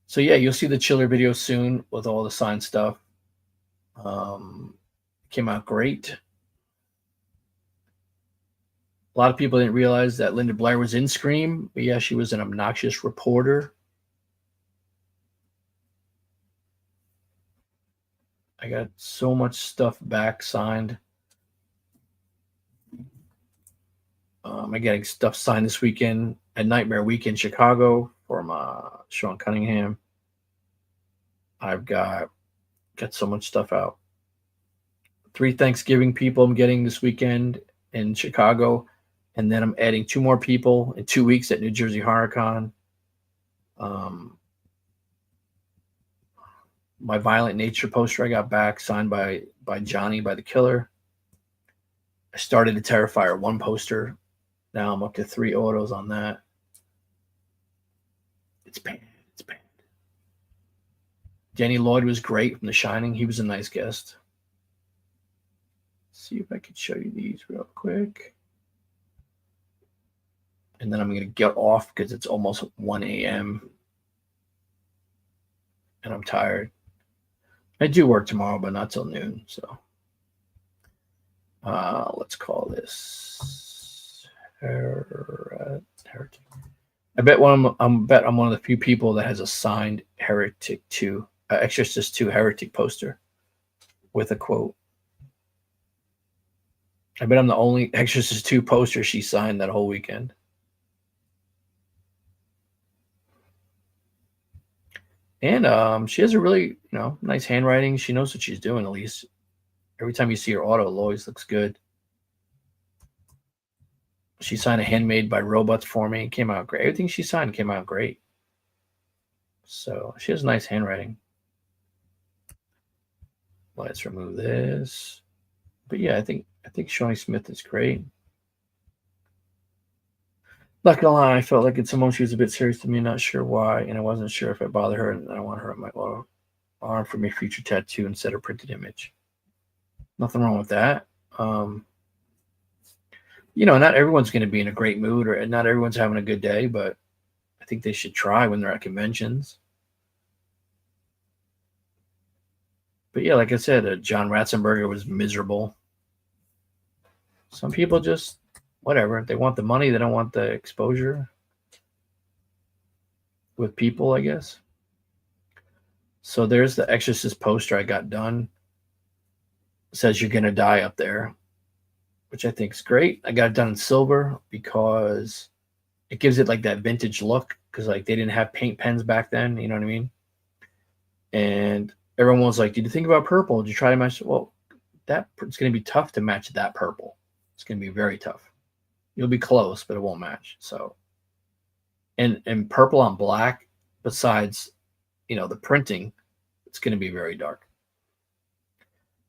Speaker 1: So yeah, you'll see the chiller video soon with all the signed stuff. Came out great. A lot of people didn't realize that Linda Blair was in Scream, but yeah, she was an obnoxious reporter. I got so much stuff back signed. I'm getting stuff signed this weekend at Nightmare Week in Chicago from Sean Cunningham. I've got so much stuff out. 3 Thanksgiving people I'm getting this weekend in Chicago, and then I'm adding 2 more people in 2 weeks at New Jersey HorrorCon. My Violent Nature poster I got back signed by Johnny, by the Killer. I started a Terrifier 1 poster. Now I'm up to 3 autos on that. It's bad. It's bad. Danny Lloyd was great from The Shining. He was a nice guest. See if I can show you these real quick. And then I'm going to get off because it's almost 1 a.m. and I'm tired. I do work tomorrow, but not till noon. So let's call this Heretic. I bet I'm one of the few people that has a signed Heretic 2, Exorcist 2 Heretic poster with a quote. I bet I'm the only Exorcist 2 poster she signed that whole weekend. And she has a really, nice handwriting. She knows what she's doing, at least. Every time you see her auto, it always looks good. She signed a Handmade by Robots for me. It came out great. Everything she signed came out great. So she has nice handwriting. Let's remove this. But yeah, I think Shawnee Smith is great. Not gonna lie, I felt like it's someone she was a bit serious to me, not sure why, and I wasn't sure if it bothered her, and I want her on my arm for my future tattoo instead of printed image. Nothing wrong with that. Not everyone's going to be in a great mood, or not everyone's having a good day, but I think they should try when they're at conventions. But yeah, like I said, John Ratzenberger was miserable. Some people just, whatever. They want the money. They don't want the exposure with people, I guess. So there's the Exorcist poster I got done. It says you're going to die up there, which I think is great. I got it done in silver because it gives it like that vintage look, because like they didn't have paint pens back then. You know what I mean? And everyone was like, did you think about purple? Did you try to match? Well, it's going to be tough to match that purple. It's going to be very tough. You'll be close, but it won't match. So, and purple on black, besides, the printing, it's going to be very dark.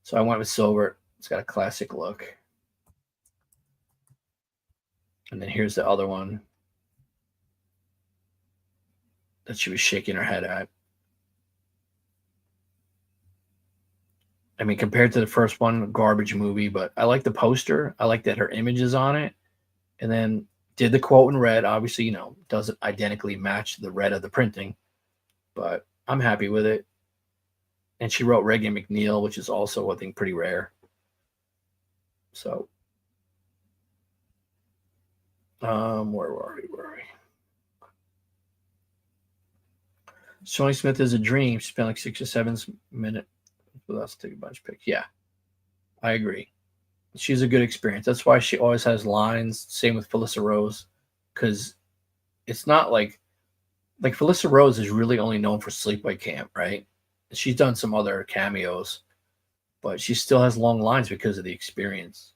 Speaker 1: So I went with silver. It's got a classic look. And then here's the other one that she was shaking her head at. I mean, compared to the first one, garbage movie, but I like the poster. I like that her image is on it. And then did the quote in red. Obviously, doesn't identically match the red of the printing, but I'm happy with it. And she wrote Reagan McNeil, which is also, I think, pretty rare. So, where were we? Shawnee Smith is a dream. She spent like 6 or 7 minutes with us to take a bunch of pics. Yeah, I agree. She's a good experience. That's why she always has lines. Same with Felissa Rose, because it's not like Felissa Rose is really only known for Sleepaway Camp, right? She's done some other cameos, but she still has long lines because of the experience.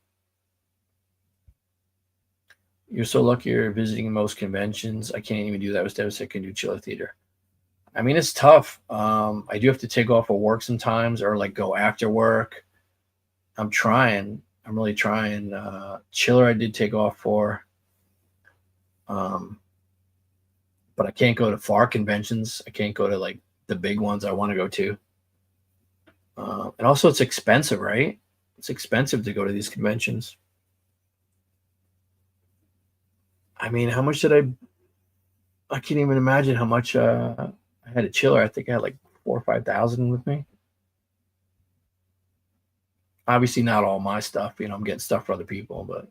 Speaker 1: You're so lucky you're visiting most conventions. I can't even do that. I was devastated I can do Chiller Theater. I mean, it's tough. I do have to take off of work sometimes, or like go after work. I'm really trying. Chiller I did take off for. But I can't go to far conventions. I can't go to like the big ones I want to go to. And also it's expensive, right? It's expensive to go to these conventions. I mean, how much did I can't even imagine how much I had a Chiller. I think I had like 4,000 or 5,000 with me. Obviously not all my stuff, I'm getting stuff for other people, but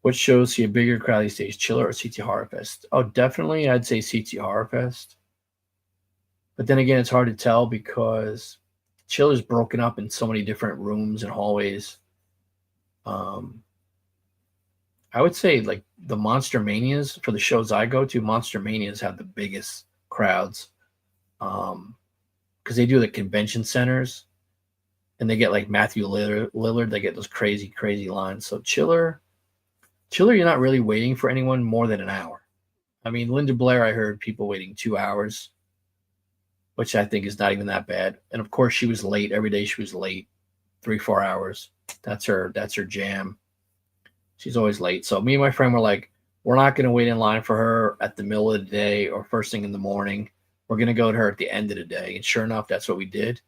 Speaker 1: what shows see a bigger crowd these days, Chiller or CT Horrorfest? Oh, definitely I'd say CT Horrorfest. But then again, it's hard to tell because Chiller's broken up in so many different rooms and hallways. Um, I would say like the Monster Manias for the shows I go to, Monster Manias have the biggest crowds. Because they do the convention centers and they get like Matthew Lillard, they get those crazy, crazy lines. So Chiller, you're not really waiting for anyone more than an hour. I mean, Linda Blair, I heard people waiting 2 hours, which I think is not even that bad. And of course, she was late every day. She was late, 3-4 hours. That's her jam. She's always late. So me and my friend were like, we're not going to wait in line for her at the middle of the day or first thing in the morning. We're going to go to her at the end of the day. And sure enough, that's what we did.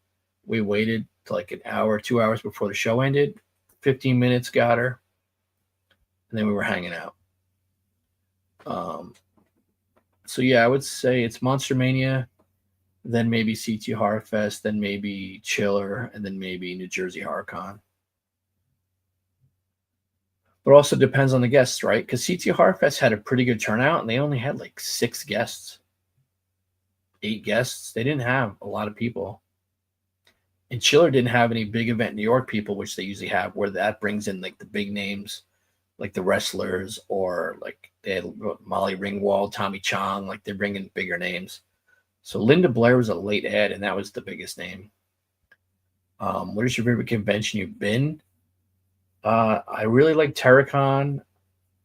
Speaker 1: We waited to like an hour, 2 hours before the show ended. 15 minutes got her. And then we were hanging out. So yeah, I would say it's Monster Mania, then maybe CT Horrorfest, then maybe Chiller, and then maybe New Jersey HorrorCon. But also depends on the guests, right? Because CT Horrorfest had a pretty good turnout, and they only had like 6 guests, 8 guests. They didn't have a lot of people. And Chiller didn't have any big event New York people, which they usually have, where that brings in like the big names, like the wrestlers, or like they had Molly Ringwald, Tommy Chong, like they're bringing bigger names. So Linda Blair was a late ad, and that was the biggest name. What is your favorite convention you've been? I really like Terracon.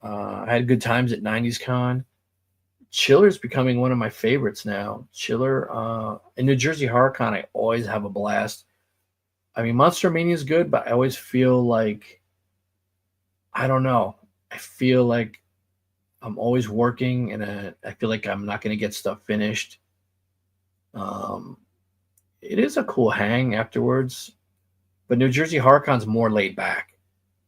Speaker 1: I had good times at 90s Con. Chiller's becoming one of my favorites now. Chiller in New Jersey HorrorCon, I always have a blast. I mean, Monster Mania is good, but I always feel like, I don't know. I feel like I'm always working, and I feel like I'm not going to get stuff finished. It is a cool hang afterwards, but New Jersey HorrorCon's more laid back.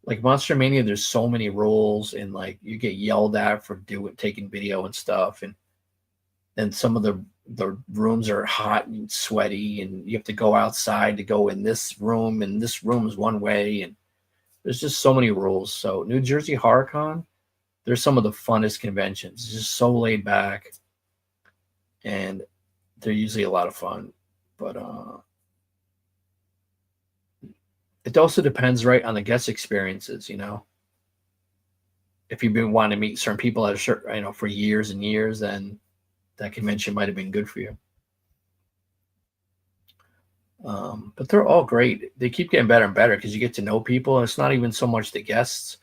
Speaker 1: Like Monster Mania, there's so many rules, and like you get yelled at for taking video and stuff, and some of the rooms are hot and sweaty, and you have to go outside to go in this room, and this room is one way, and there's just so many rules. So New Jersey HorrorCon, they're some of the funnest conventions. It's just so laid back, and they're usually a lot of fun. But it also depends, right, on the guest experiences. If you've been wanting to meet certain people at a certain, for years and years, then that convention might have been good for you. But they're all great. They keep getting better and better because you get to know people. And it's not even so much the guests,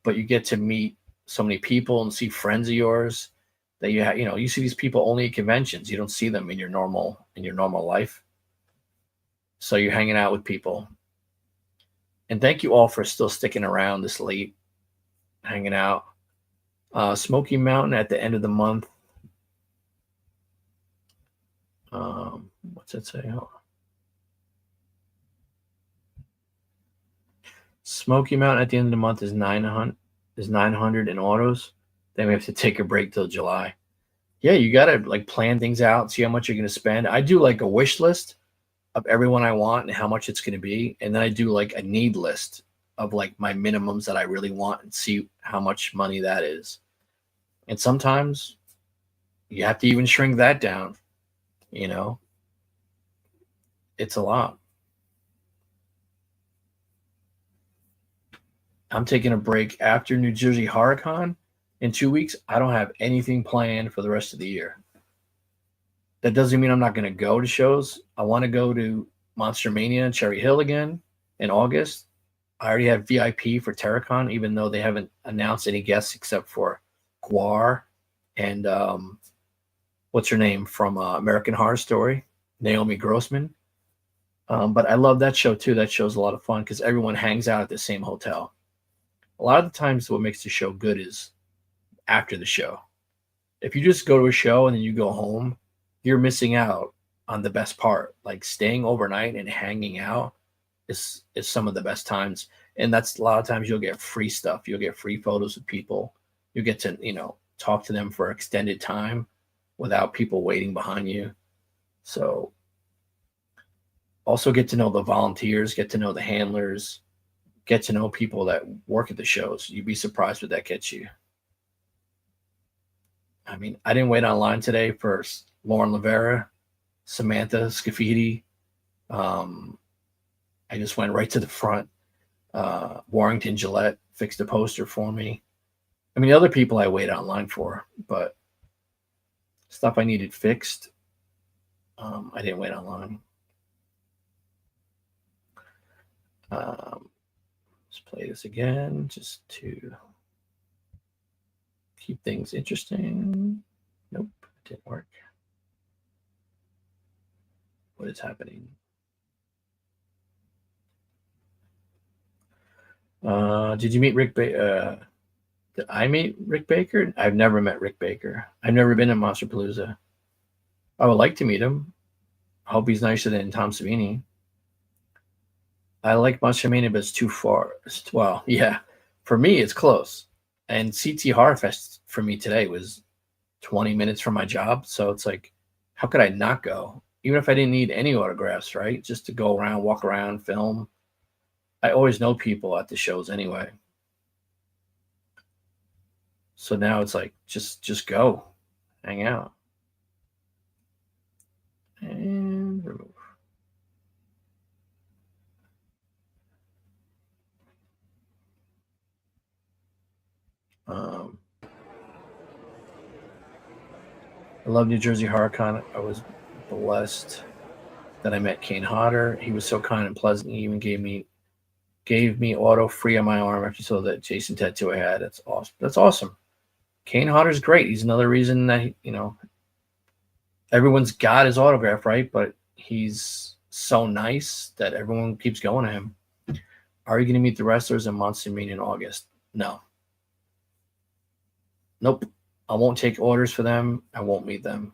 Speaker 1: but you get to meet so many people and see friends of yours that you see these people only at conventions. You don't see them in your normal life. So you're hanging out with people. And thank you all for still sticking around this late, hanging out. Smoky Mountain at the end of the month. What's it say? Oh. Smoky Mountain at the end of the month is 900 in autos. Then we have to take a break till July. Yeah, you gotta like plan things out, see how much you're gonna spend. I do like a wish list of everyone I want and how much it's gonna be, and then I do like a need list of like my minimums that I really want and see how much money that is. And sometimes you have to even shrink that down. It's a lot. I'm taking a break after New Jersey HorrorCon. In 2 weeks, I don't have anything planned for the rest of the year. That doesn't mean I'm not going to go to shows. I want to go to Monster Mania and Cherry Hill again in August. I already have VIP for Terracon, even though they haven't announced any guests except for Guar and what's her name from American Horror Story, Naomi Grossman. But I love that show too. That show's a lot of fun because everyone hangs out at the same hotel. A lot of the times what makes the show good is after the show. If you just go to a show and then you go home, you're missing out on the best part. Like staying overnight and hanging out is some of the best times. And that's a lot of times you'll get free stuff. You'll get free photos of people. You get to, talk to them for extended time without people waiting behind you. So also get to know the volunteers, get to know the handlers, get to know people that work at the shows. You'd be surprised what that gets you. I mean, I didn't wait online today for Lauren Lavera, Samantha Scafidi, I just went right to the front. Warrington Gillette fixed a poster for me. I mean, other people I wait online for, but stuff I needed fixed, I didn't wait online. Let's play this again just to keep things interesting. Nope, it didn't work. What is happening? Did you meet Rick Baker? Did I meet Rick Baker? I've never met Rick Baker. I've never been to Monsterpalooza. I would like to meet him. I hope he's nicer than Tom Savini. I like Monstermania, but it's too far. Well, yeah. For me, it's close. And CT Horrorfest for me today was 20 minutes from my job. So it's like, how could I not go? Even if I didn't need any autographs, right? Just to go around, walk around, film. I always know people at the shows anyway. So now it's like, just go. Hang out. And remove. I love New Jersey HorrorCon. I was blessed that I met Kane Hodder. He was so kind and pleasant. He even gave me auto free on my arm after he saw that Jason tattoo I had. That's awesome. That's awesome. Kane Hodder's great. He's another reason that everyone's got his autograph, right? But he's so nice that everyone keeps going to him. Are you going to meet the wrestlers in Monster Mania in August? No. Nope. I won't take orders for them. I won't meet them.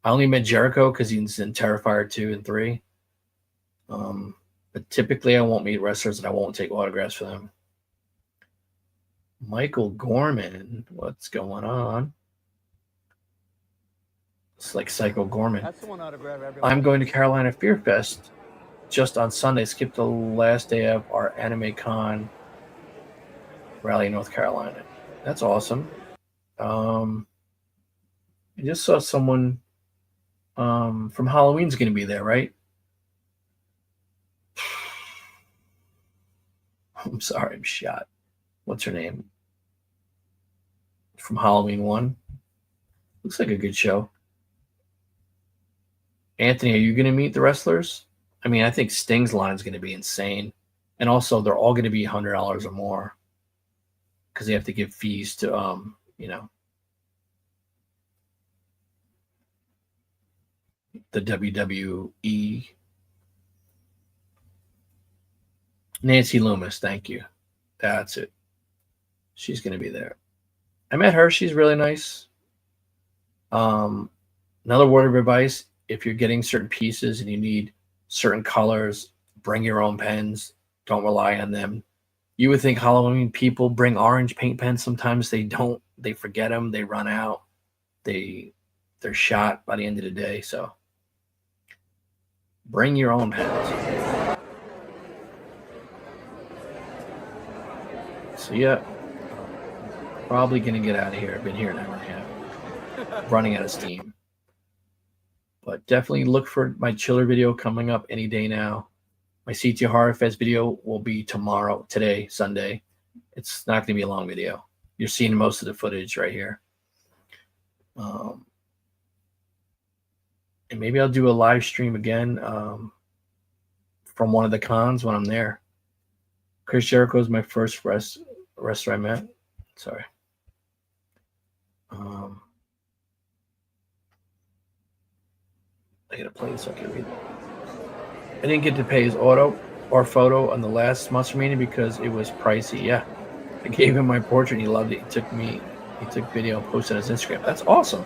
Speaker 1: I only met Jericho because he's in Terrifier 2 and 3. But typically I won't meet wrestlers and I won't take autographs for them. Michael Gorman, what's going on? It's like Psycho Gorman.
Speaker 2: That's the one autograph everyone
Speaker 1: I'm going to Carolina Fear Fest just on Sunday. Skip the last day of our Anime Con rally in North Carolina. That's awesome. I just saw someone from Halloween's going to be there, right? I'm sorry, I'm shot. What's her name? From Halloween 1. Looks like a good show. Anthony, are you going to meet the wrestlers? I mean, I think Sting's line is going to be insane. And also, they're all going to be $100 or more because they have to give fees to, the WWE. Nancy Loomis, thank you. That's it. She's going to be there. I met her. She's really nice. Another word of advice, if you're getting certain pieces and you need certain colors, bring your own pens. Don't rely on them. You would think Halloween people bring orange paint pens. Sometimes they don't. They forget them. They run out. They're shot by the end of the day. So bring your own pens. So yeah, probably going to get out of here. I've been here an hour and a half. Running out of steam. But definitely look for my chiller video coming up any day now. My CT Horrorfest video will be today, Sunday. It's not going to be a long video. You're seeing most of the footage right here. And maybe I'll do a live stream again from one of the cons when I'm there. Chris Jericho is my first wrestler I met. Sorry. I gotta play this so I can read it. I didn't get to pay his auto or photo on the last Monster Mania because it was pricey. Yeah. I gave him my portrait and he loved it. He took video and posted on his Instagram. That's awesome.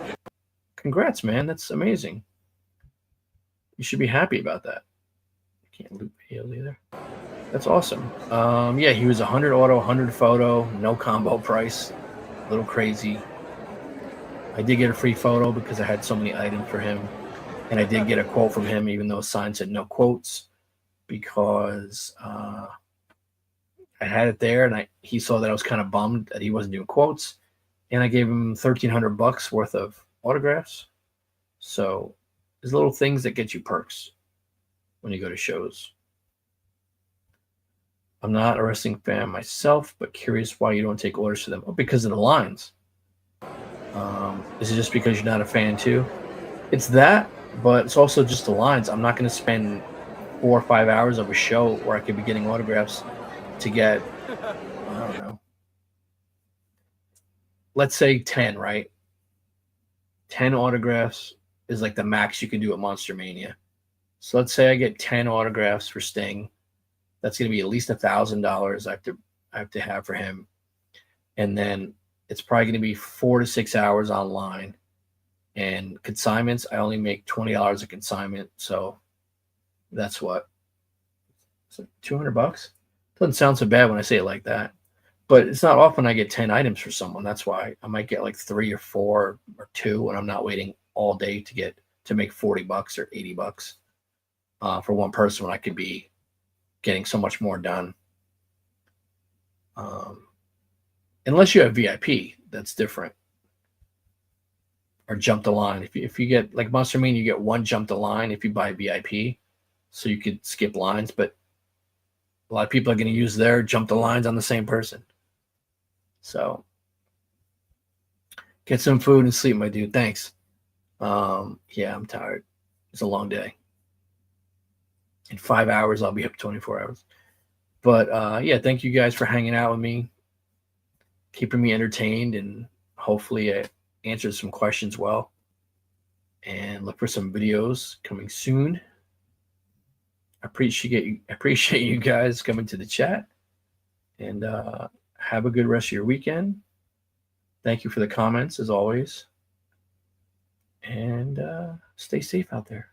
Speaker 1: Congrats, man. That's amazing. You should be happy about that. I can't loop videos either. That's awesome. Yeah, he was 100 auto, 100 photo, no combo price. A little crazy. I did get a free photo because I had so many items for him. And I did get a quote from him, even though a sign said no quotes, because I had it there, and he saw that I was kind of bummed that he wasn't doing quotes, and I gave him $1,300 worth of autographs. So there's little things that get you perks when you go to shows. I'm not a wrestling fan myself, but curious why you don't take orders for them. Oh, because of the lines. Is it just because you're not a fan too? It's that, but it's also just the lines. I'm not going to spend 4 or 5 hours of a show where I could be getting autographs to get, I don't know, let's say 10, right? 10 autographs is like the max you can do at Monster Mania. So let's say I get 10 autographs for Sting. That's going to be at least $1,000 I have to have for him. And then it's probably going to be 4 to 6 hours online. And consignments, I only make $20 a consignment. So that's what? So $200? Doesn't sound so bad when I say it like that. But it's not often I get 10 items for someone. That's why I might get like 3 or 4 or 2, and I'm not waiting all day to make $40 or $80 for one person when I could be getting so much more done. Unless you have VIP, that's different. Or jump the line. If you get like Monster Mania, you get 1 jump the line if you buy VIP, so you could skip lines. But a lot of people are going to use their jump the lines on the same person. So get some food and sleep, my dude. Thanks. Yeah, I'm tired. It's a long day. In 5 hours, I'll be up 24 hours. But yeah, thank you guys for hanging out with me, keeping me entertained, and hopefully I answered some questions well. And look for some videos coming soon. I appreciate you guys coming to the chat. And have a good rest of your weekend. Thank you for the comments, as always. And stay safe out there.